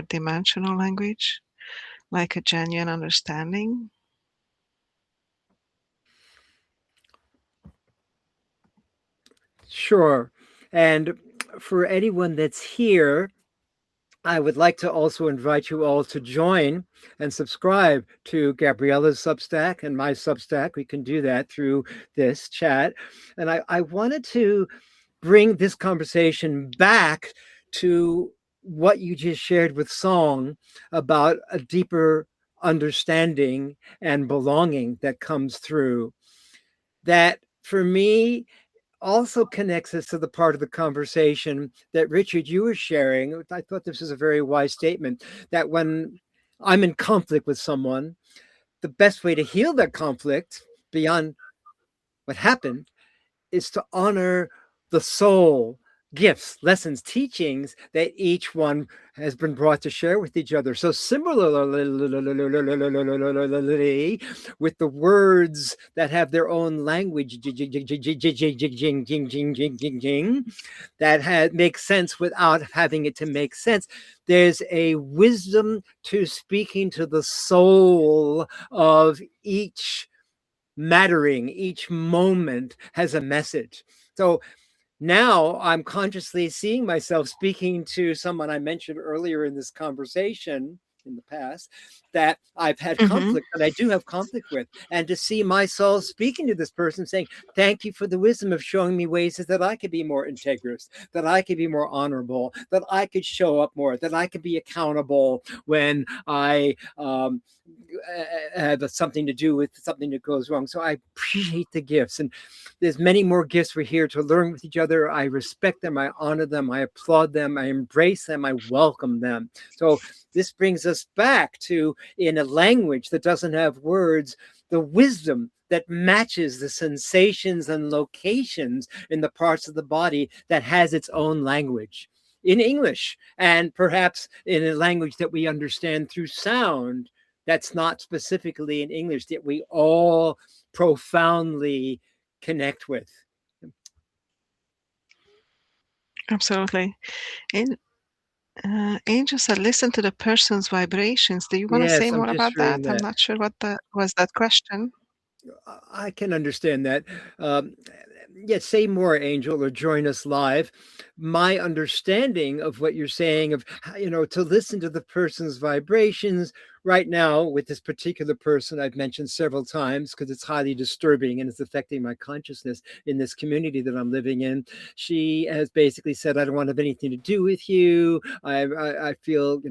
dimensional language, like a genuine understanding. Sure. And for anyone that's here, I would like to also invite you all to join and subscribe to Gabriella's Substack and my Substack. We can do that through this chat. And I wanted to bring this conversation back to what you just shared with Song about a deeper understanding and belonging that comes through. That for me, also connects us to the part of the conversation that Richard, you were sharing. I thought this was a very wise statement that when I'm in conflict with someone, the best way to heal that conflict beyond what happened is to honor the soul gifts, lessons, teachings that each one has been brought to share with each other. So similarly, with the words that have their own language, that makes sense without having it to make sense, there's a wisdom to speaking to the soul of each mattering. Each moment has a message. So now I'm consciously seeing myself speaking to someone I mentioned earlier in this conversation in the past that I've had conflict, and I do have conflict with, and to see my soul speaking to this person saying, thank you for the wisdom of showing me ways that I could be more integrous, that I could be more honorable, that I could show up more, that I could be accountable when I have something to do with something that goes wrong. So I appreciate the gifts, and there's many more gifts. We're here to learn with each other. I respect them, I honor them, I applaud them, I embrace them, I welcome them. So this brings us back to, in a language that doesn't have words, the wisdom that matches the sensations and locations in the parts of the body that has its own language in English, and perhaps in a language that we understand through sound that's not specifically in English, that we all profoundly connect with. Absolutely. And Angel said, listen to the person's vibrations. Do you want to say Yes, I'm more just about that? reading I'm that. not sure what was that question. I can understand that. Yes, say more, Angel, or join us live. My understanding of what you're saying, of to listen to the person's vibrations, right now with this particular person I've mentioned several times because it's highly disturbing and it's affecting my consciousness in this community that I'm living in. She has basically said, I don't want to have anything to do with you. I feel,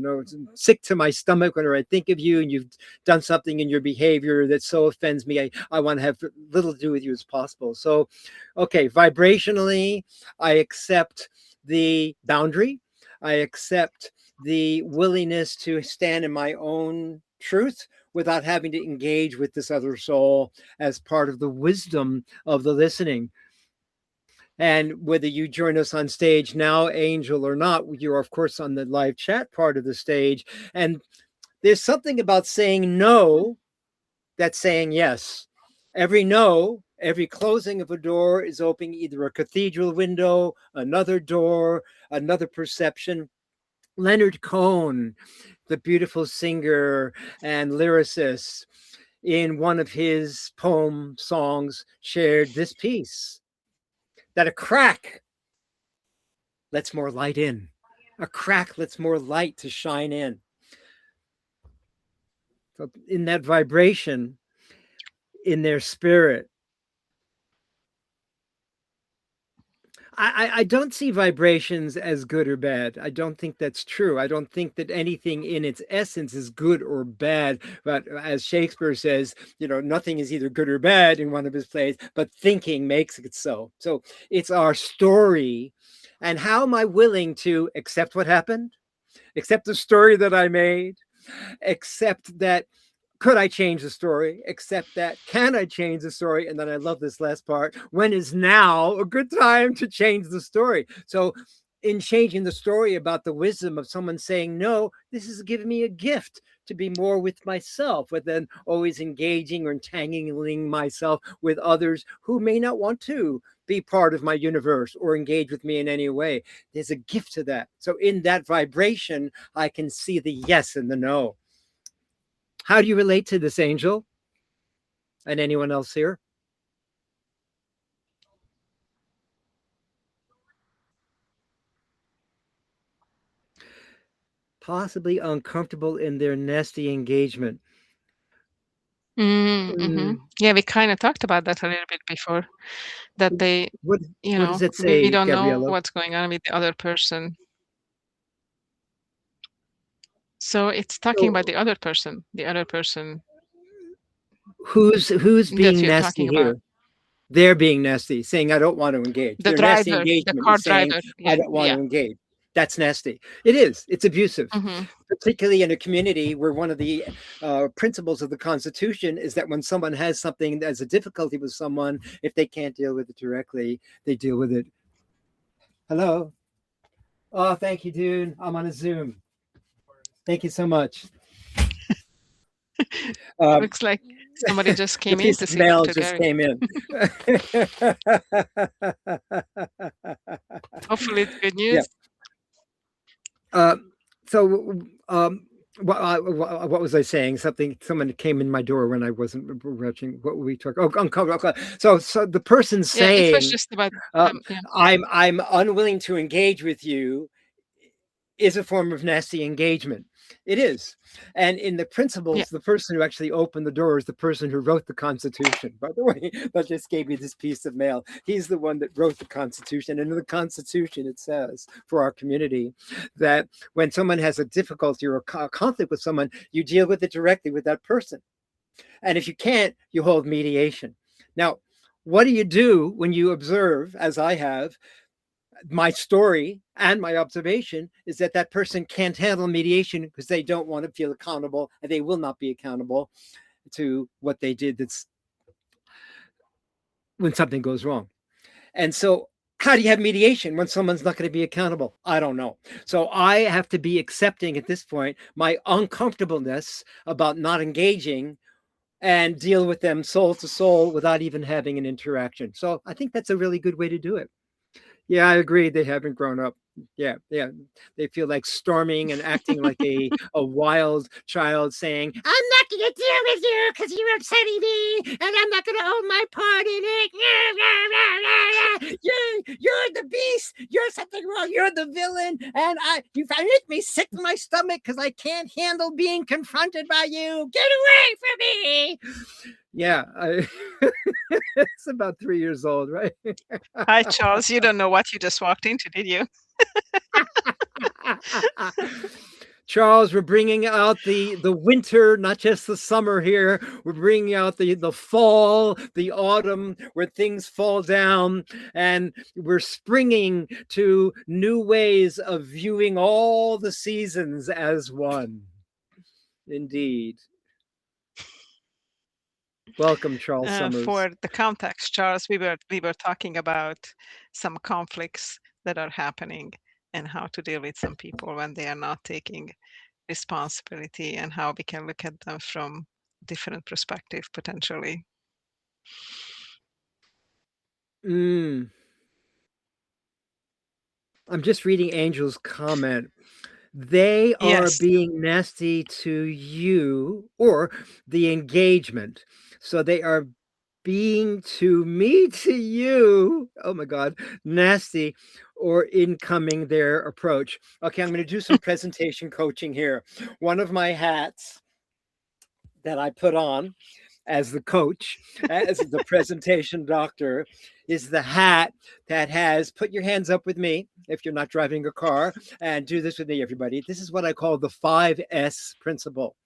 sick to my stomach whenever I think of you, and you've done something in your behavior that so offends me. I want to have little to do with you as possible. So, okay, vibrationally, I accept the boundary. I accept the willingness to stand in my own truth without having to engage with this other soul as part of the wisdom of the listening. And whether you join us on stage now, Angel, or not, you're of course on the live chat part of the stage. And there's something about saying no that's saying yes. Every no, every closing of a door is opening either a cathedral window, another door, another perception. Leonard Cohen, the beautiful singer and lyricist, in one of his poem songs, shared this piece, that a crack lets more light in. A crack lets more light to shine in. So in that vibration, in their spirit, I don't see vibrations as good or bad. I don't think that's true. I don't think that anything in its essence is good or bad. But as Shakespeare says, nothing is either good or bad in one of his plays, but thinking makes it so. So it's our story. And how am I willing to accept what happened? Accept the story that I made? Accept that could I change the story? Accept that. Can I change the story? And then I love this last part. When is now a good time to change the story? So in changing the story about the wisdom of someone saying no, this is giving me a gift to be more with myself, rather than always engaging or entangling myself with others who may not want to be part of my universe or engage with me in any way. There's a gift to that. So in that vibration, I can see the yes and the no. How do you relate to this, Angel? And anyone else here? Possibly uncomfortable in their nesty engagement. Yeah, we kind of talked about that a little bit before, that they, What does it we say, don't know Gabriella? what's going on with the other person. So it's talking about the other person Who's being that you're nesty talking about. here? They're being nesty, saying, I don't want to engage. The Their nesty driver, the engagement car is saying, driver. I don't want to engage. That's nesty. It is. It's abusive, particularly in a community where one of the principles of the Constitution is that when someone has something that's a difficulty with someone, if they can't deal with it directly, they deal with it. Hello. Oh, thank you, dude. I'm on a Zoom. Thank you so much. Looks like somebody just came in to see mail Dr. just Gary. came in. Hopefully it's good news. Yeah. What was I saying? Someone came in my door when I wasn't watching. What were we talking? Oh, uncomfortable. So the person saying, it was just about, I'm unwilling to engage with you, is a form of nasty engagement. It is. And in the principles, the person who actually opened the door is the person who wrote the Constitution. By the way, that just gave me this piece of mail. He's the one that wrote the Constitution. And in the Constitution, it says for our community that when someone has a difficulty or a conflict with someone, you deal with it directly with that person. And if you can't, you hold mediation. Now, what do you do when you observe, as I have, my story and my observation is that that person can't handle mediation because they don't want to feel accountable, and they will not be accountable to what they did that's when something goes wrong. And so how do you have mediation when someone's not going to be accountable? I don't know. So I have to be accepting at this point my uncomfortableness about not engaging and deal with them soul to soul without even having an interaction. So I think that's a really good way to do it. Yeah, I agree. They haven't grown up. Yeah, yeah. They feel like storming and acting like a wild child saying, I'm not going to deal with you because you're upsetting me and I'm not going to own my part in it. You're the beast. You're something wrong. You're the villain. And you make me sick to my stomach because I can't handle being confronted by you. Get away from me. Yeah, it's about 3 years old, right? Hi, Charles. You don't know what you just walked into, did you? Charles, we're bringing out the winter, not just the summer here. We're bringing out the fall, the autumn, where things fall down, and we're springing to new ways of viewing all the seasons as one. Indeed. Welcome, Charles Summers. For the context, Charles, we were talking about some conflicts that are happening and how to deal with some people when they are not taking responsibility and how we can look at them from different perspective potentially. I'm just reading Angel's comment. They are Yes. being nasty to you or the engagement. So they are being to me, to you. Oh my God, nasty or incoming their approach. Okay, I'm going to do some presentation coaching here. One of my hats that I put on as the coach, as the presentation doctor, is the hat that has, put your hands up with me if you're not driving a car, and do this with me, everybody. This is what I call the 5S principle.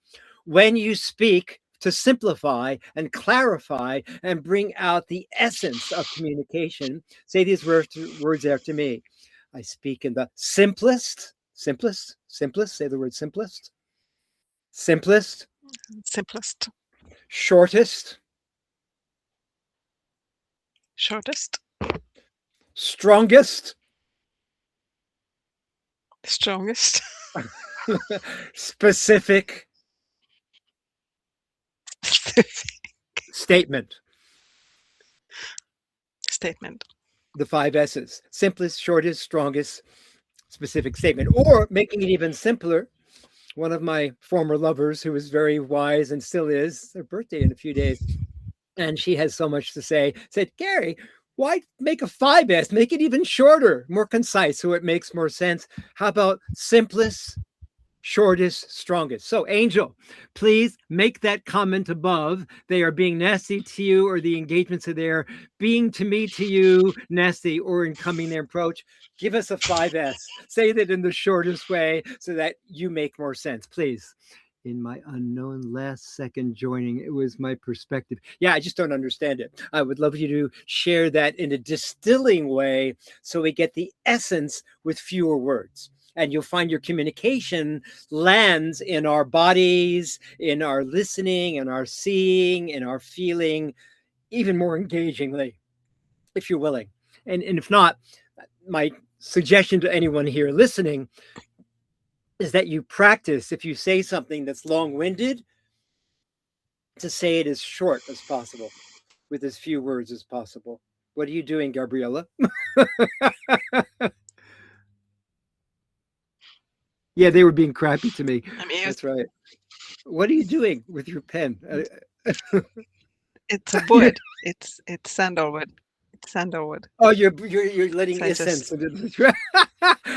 When you speak, to simplify and clarify and bring out the essence of communication, say these words after me. I speak in the simplest, say the word simplest, Simplest. shortest, Shortest. strongest, Strongest. specific statement. The 5 S's: simplest, shortest, strongest, specific statement. Or making it even simpler, one of my former lovers, who was very wise and still is, their birthday in a few days, and she has so much to say, said, Gary, why make a 5S? Make it even shorter, more concise, so it makes more sense. How about simplest, shortest, strongest? So, Angel, please make that comment above. They are being nasty to you, or the engagements are there being to me, to you, nasty, or incoming their approach. Give us a 5S. Say that in the shortest way so that you make more sense, please. In my unknown last second joining, it was my perspective. Yeah, I just don't understand it. I would love you to share that in a distilling way so we get the essence with fewer words. And you'll find your communication lands in our bodies, in our listening, in our seeing, in our feeling, even more engagingly, if you're willing. And if not, my suggestion to anyone here listening is that you practice, if you say something that's long-winded, to say it as short as possible, with as few words as possible. What are you doing, Gabriella? Yeah, they were being crappy to me. That's right. What are you doing with your pen? It's a wood. It's sandalwood. It's sandalwood. Oh, you're letting So essence.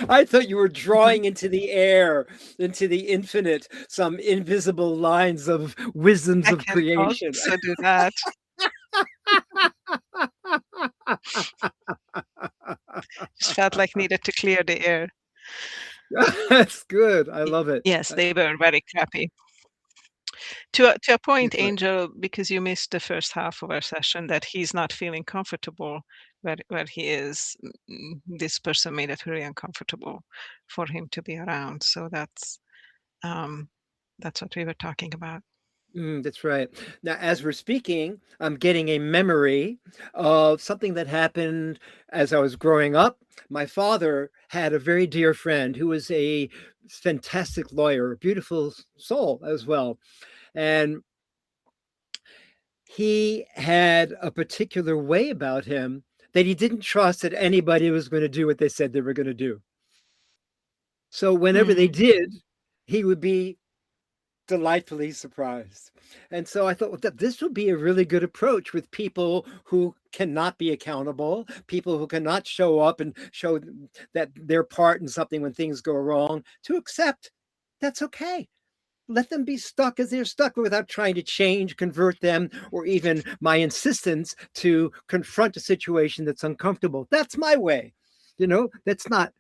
I thought you were drawing into the air, into the infinite, some invisible lines of wisdoms of creation. I can also do that. Just felt like needed to clear the air. That's good. I love it. Yes, they were very crappy. To a point, Angel, because you missed the first half of our session, that he's not feeling comfortable where he is. This person made it very uncomfortable for him to be around. So that's what we were talking about. That's right. Now, as we're speaking, I'm getting a memory of something that happened as I was growing up. My father had a very dear friend who was a fantastic lawyer, a beautiful soul as well. And he had a particular way about him that he didn't trust that anybody was going to do what they said they were going to do. So whenever they Mm. did, he would be delightfully surprised. And so I thought, well, that this would be a really good approach with people who cannot be accountable, people who cannot show up and show that their part in something when things go wrong, to accept that's okay. Let them be stuck as they're stuck without trying to change, convert them, or even my insistence to confront a situation that's uncomfortable. That's my way. That's not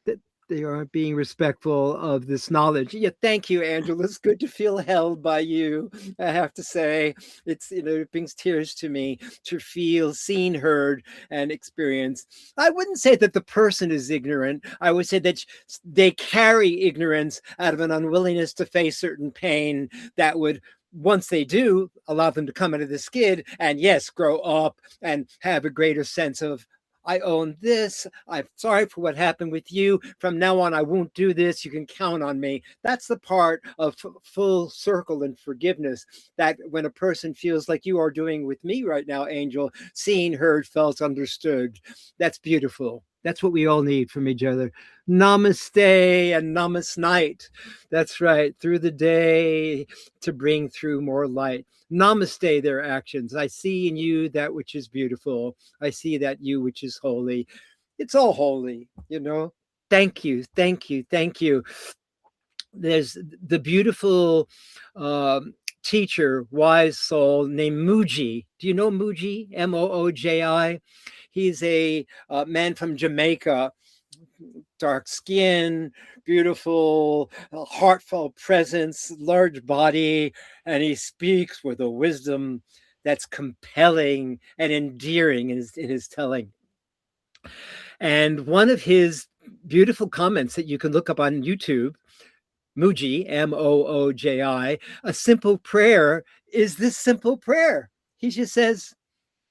that they aren't being respectful of this knowledge. Yeah, thank you, Angela. It's good to feel held by you. I have to say, it brings tears to me to feel seen, heard, and experienced. I wouldn't say that the person is ignorant. I would say that they carry ignorance out of an unwillingness to face certain pain that would, once they do, allow them to come out of the skid and, yes, grow up and have a greater sense of, I own this. I'm sorry for what happened with you. From now on, I won't do this. You can count on me. That's the part of full circle and forgiveness that when a person feels like you are doing with me right now, Angel, seen, heard, felt, understood. That's beautiful. That's what we all need from each other. Namaste and namaste night. That's right. Through the day to bring through more light. Namaste their actions. I see in you that which is beautiful. I see that you which is holy. It's all holy. Thank you, thank you, thank you. There's the beautiful teacher, wise soul named Mooji. Do you know Mooji? Mooji. He's a man from Jamaica, dark skin, beautiful, heartfelt presence, large body, and he speaks with a wisdom that's compelling and endearing in his telling. And one of his beautiful comments that you can look up on YouTube, Mooji, Mooji, a simple prayer is this simple prayer. He just says,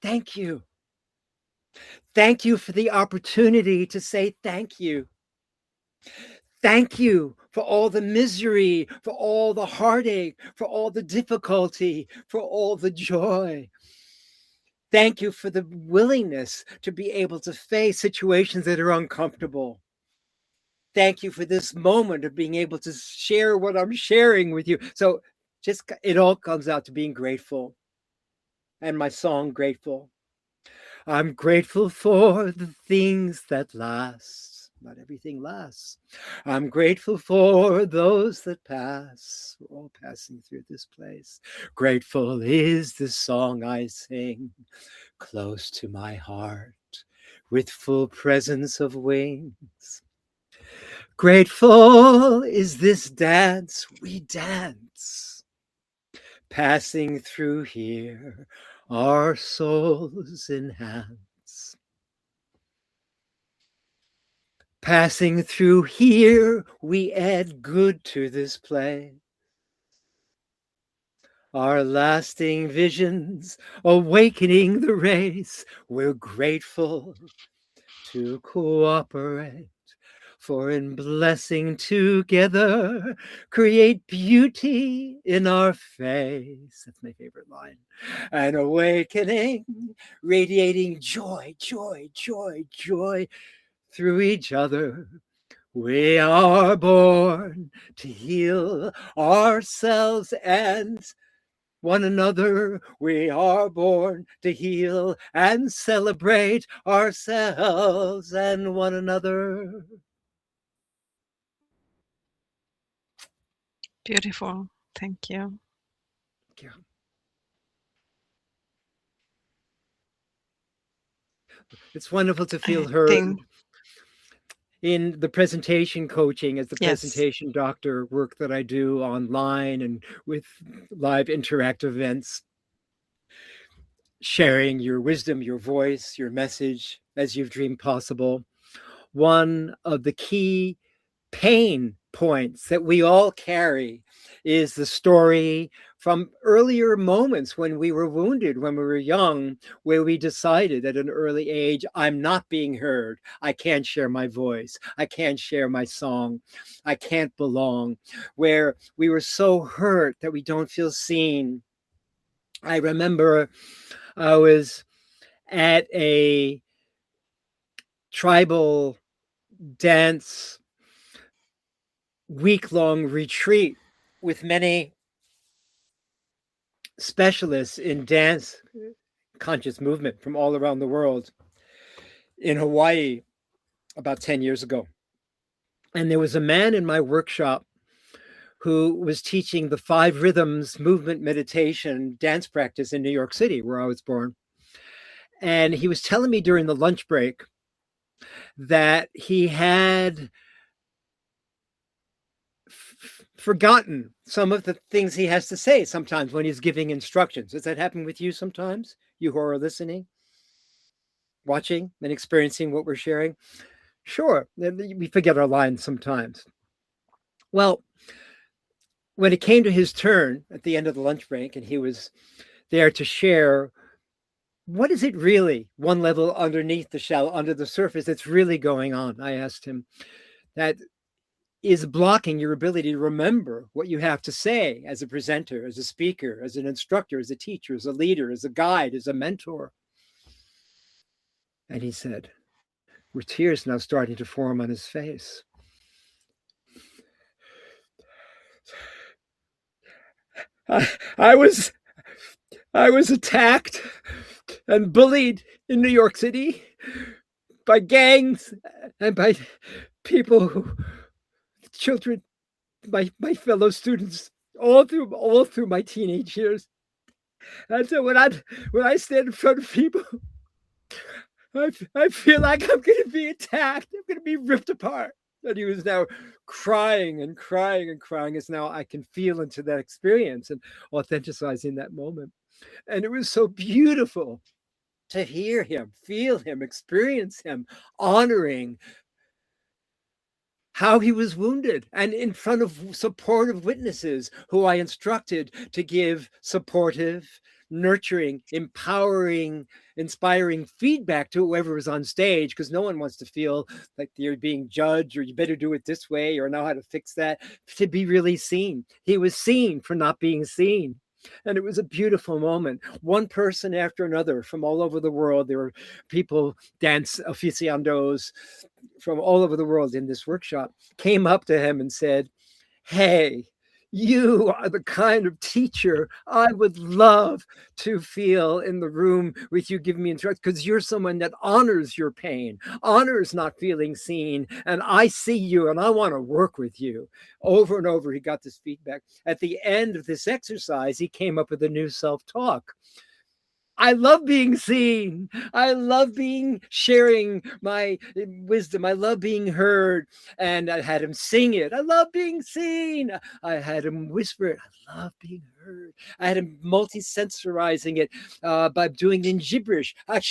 thank you. Thank you for the opportunity to say thank you. Thank you for all the misery, for all the heartache, for all the difficulty, for all the joy. Thank you for the willingness to be able to face situations that are uncomfortable. Thank you for this moment of being able to share what I'm sharing with you. So just it all comes out to being grateful. And my song, Grateful. I'm grateful for the things that last. Not everything lasts. I'm grateful for those that pass. We're all passing through this place. Grateful is the song I sing, close to my heart, with full presence of wings. Grateful is this dance we dance, passing through here, our souls enhance. Passing through here, we add good to this play. Our lasting visions, awakening the race, we're grateful to cooperate. For in blessing together, create beauty in our face. That's my favorite line. An awakening, radiating joy, joy, joy, joy through each other. We are born to heal ourselves and one another. We are born to heal and celebrate ourselves and one another. Beautiful. Thank you. Yeah. It's wonderful to feel I think, heard. In the presentation coaching, as the yes, presentation doctor work that I do online and with live interactive events, sharing your wisdom, your voice, your message as you've dreamed possible. One of the key pain points that we all carry is the story from earlier moments when we were wounded, when we were young, where we decided at an early age, I'm not being heard. I can't share my voice. I can't share my song. I can't belong. Where we were so hurt that we don't feel seen. I remember I was at a tribal dance week-long retreat with many specialists in dance conscious movement from all around the world in Hawaii about 10 years ago. And there was a man in my workshop who was teaching the 5 rhythms movement meditation dance practice in New York City, where I was born. And he was telling me during the lunch break that he had forgotten some of the things he has to say sometimes when he's giving instructions. Does that happen with you sometimes, you who are listening, watching, and experiencing what we're sharing? Sure, we forget our lines sometimes. Well, when it came to his turn at the end of the lunch break and he was there to share, what is it really, one level underneath the shell, under the surface, that's really going on? I asked him, that is blocking your ability to remember what you have to say as a presenter, as a speaker, as an instructor, as a teacher, as a leader, as a guide, as a mentor. And he said, with tears now starting to form on his face, I was attacked and bullied in New York City by gangs and by people, children, my fellow students, all through my teenage years. And so when I stand in front of people, I feel like I'm going to be attacked. I'm going to be ripped apart. And he was now crying and crying and crying, as now I can feel into that experience and authenticizing that moment. And it was so beautiful to hear him, feel him, experience him, honoring how he was wounded, and in front of supportive witnesses who I instructed to give supportive, nurturing, empowering, inspiring feedback to whoever was on stage, because no one wants to feel like you're being judged or you better do it this way or know how to fix that, to be really seen. He was seen for not being seen. And it was a beautiful moment. One person after another from all over the world. There were people, dance aficionados from all over the world in this workshop, came up to him and said, "Hey, you are the kind of teacher I would love to feel in the room with you giving me instructions, because you're someone that honors your pain, honors not feeling seen, and I see you and I want to work with you." Over and over, he got this feedback. At the end of this exercise, he came up with a new self-talk. I love being seen. I love sharing my wisdom. I love being heard. And I had him sing it. I love being seen. I had him whisper it. I love being heard. I had him multi-sensorizing it by doing it in gibberish. And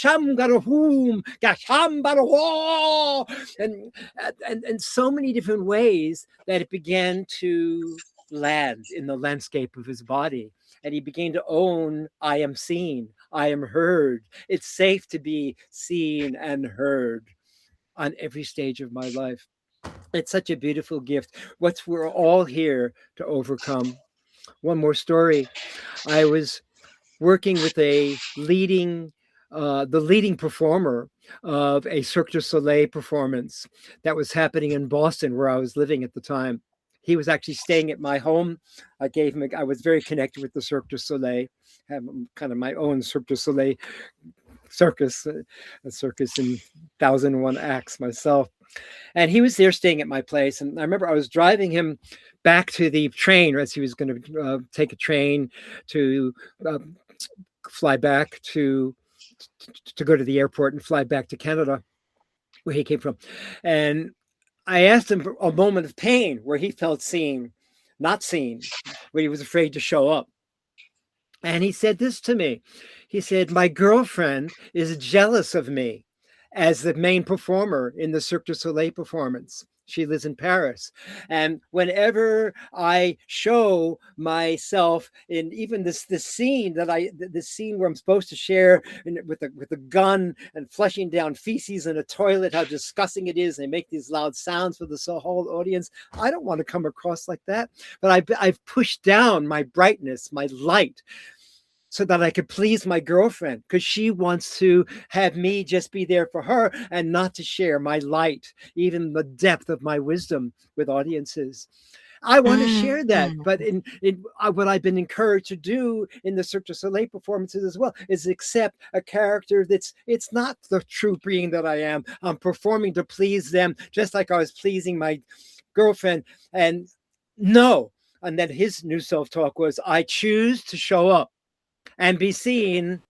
so many different ways that it began to land in the landscape of his body. And he began to own, I am seen, I am heard. It's safe to be seen and heard on every stage of my life. It's such a beautiful gift. We're all here to overcome. One more story. I was working with the leading performer of a Cirque du Soleil performance that was happening in Boston, where I was living at the time. He was actually staying at my home. I was very connected with the Cirque du Soleil. I have kind of my own Cirque du Soleil circus, a circus in 1,001 acts myself. And he was there staying at my place. And I remember I was driving him back to the train, as he was going to take a train to fly back to go to the airport and fly back to Canada, where he came from. And I asked him for a moment of pain where he felt seen, not seen, where he was afraid to show up. And he said this to me. He said, "My girlfriend is jealous of me as the main performer in the Cirque du Soleil performance. She lives in Paris. And whenever I show myself in even this scene this scene where I'm supposed to share with a gun and flushing down feces in a toilet, how disgusting it is. They make these loud sounds for the whole audience. I don't want to come across like that. But I've pushed down my brightness, my light, so that I could please my girlfriend, because she wants to have me just be there for her and not to share my light, even the depth of my wisdom with audiences. I want to share that, Mm. but in what I've been encouraged to do in the Cirque du Soleil performances as well is accept a character it's not the true being that I am. I'm performing to please them, just like I was pleasing my girlfriend. And no, and then his new self-talk was, I choose to show up and be seen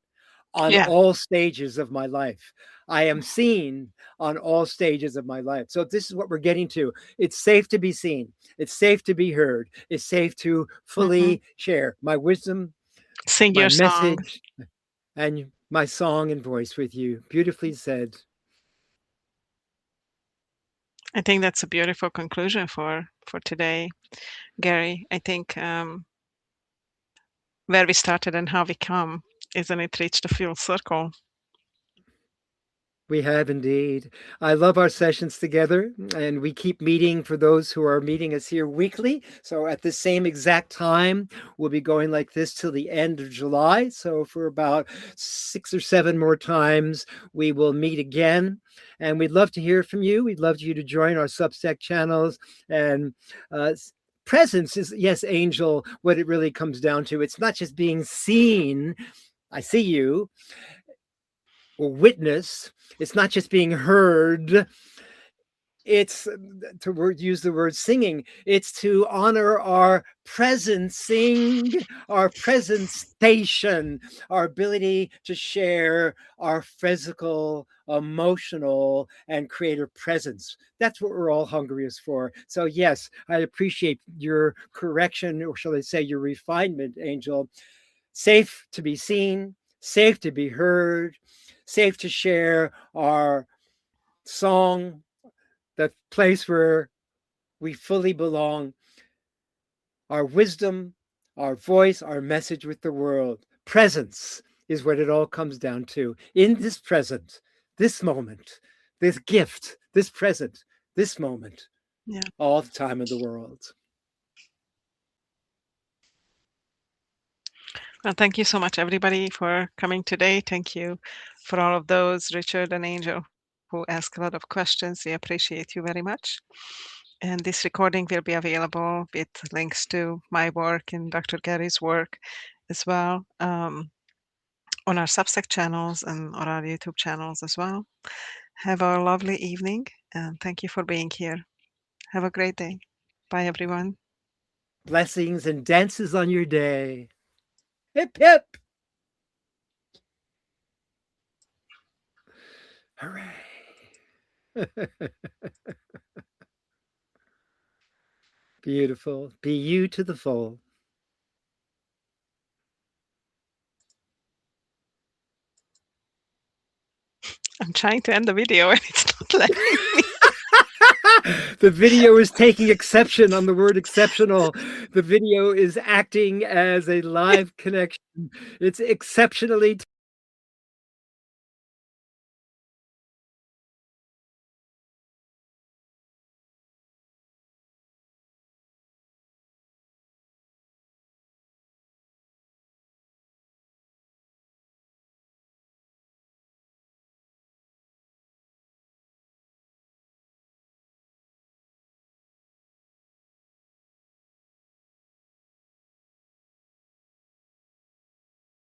on Yeah. all stages of my life. I am seen on all stages of my life. So this is what we're getting to. It's safe to be seen. It's safe to be heard. It's safe to Hmm. fully share my wisdom, Sing my your song. message, and my song and voice with you. Beautifully said. I think that's a beautiful conclusion for today, Gary. I think where we started and how we come, isn't it, reached a full circle? We have indeed. I love our sessions together, and we keep meeting for those who are meeting us here weekly. So at the same exact time, we'll be going like this till the end of July. So for about 6 or 7 more times, we will meet again. And we'd love to hear from you. We'd love you to join our Substack channels. And presence is, yes, Angel, what it really comes down to. It's not just being seen. I see you, or witness. It's not just being heard. It's to use the word singing. It's to honor our presencing, our presentation, our ability to share our physical, emotional, and creative presence. That's what we're all hungriest for. So yes, I appreciate your correction, or shall I say your refinement, Angel. Safe to be seen, safe to be heard, safe to share our song, the place where we fully belong, our wisdom, our voice, our message with the world. Presence is what it all comes down to. In this present, this moment, this gift, this present, this moment, Yeah. all the time of the world. Well, thank you so much, everybody, for coming today. Thank you for all of those, Richard and Angel, who ask a lot of questions. We appreciate you very much. And this recording will be available with links to my work and Dr. Gary's work as well on our Substack channels and on our YouTube channels as well. Have a lovely evening, and thank you for being here. Have a great day. Bye, everyone. Blessings and dances on your day. Hip, hip. Hooray. Beautiful. Be you to the full. I'm trying to end the video and it's not letting me. The video is taking exception on the word exceptional. The video is acting as a live connection. It's exceptionally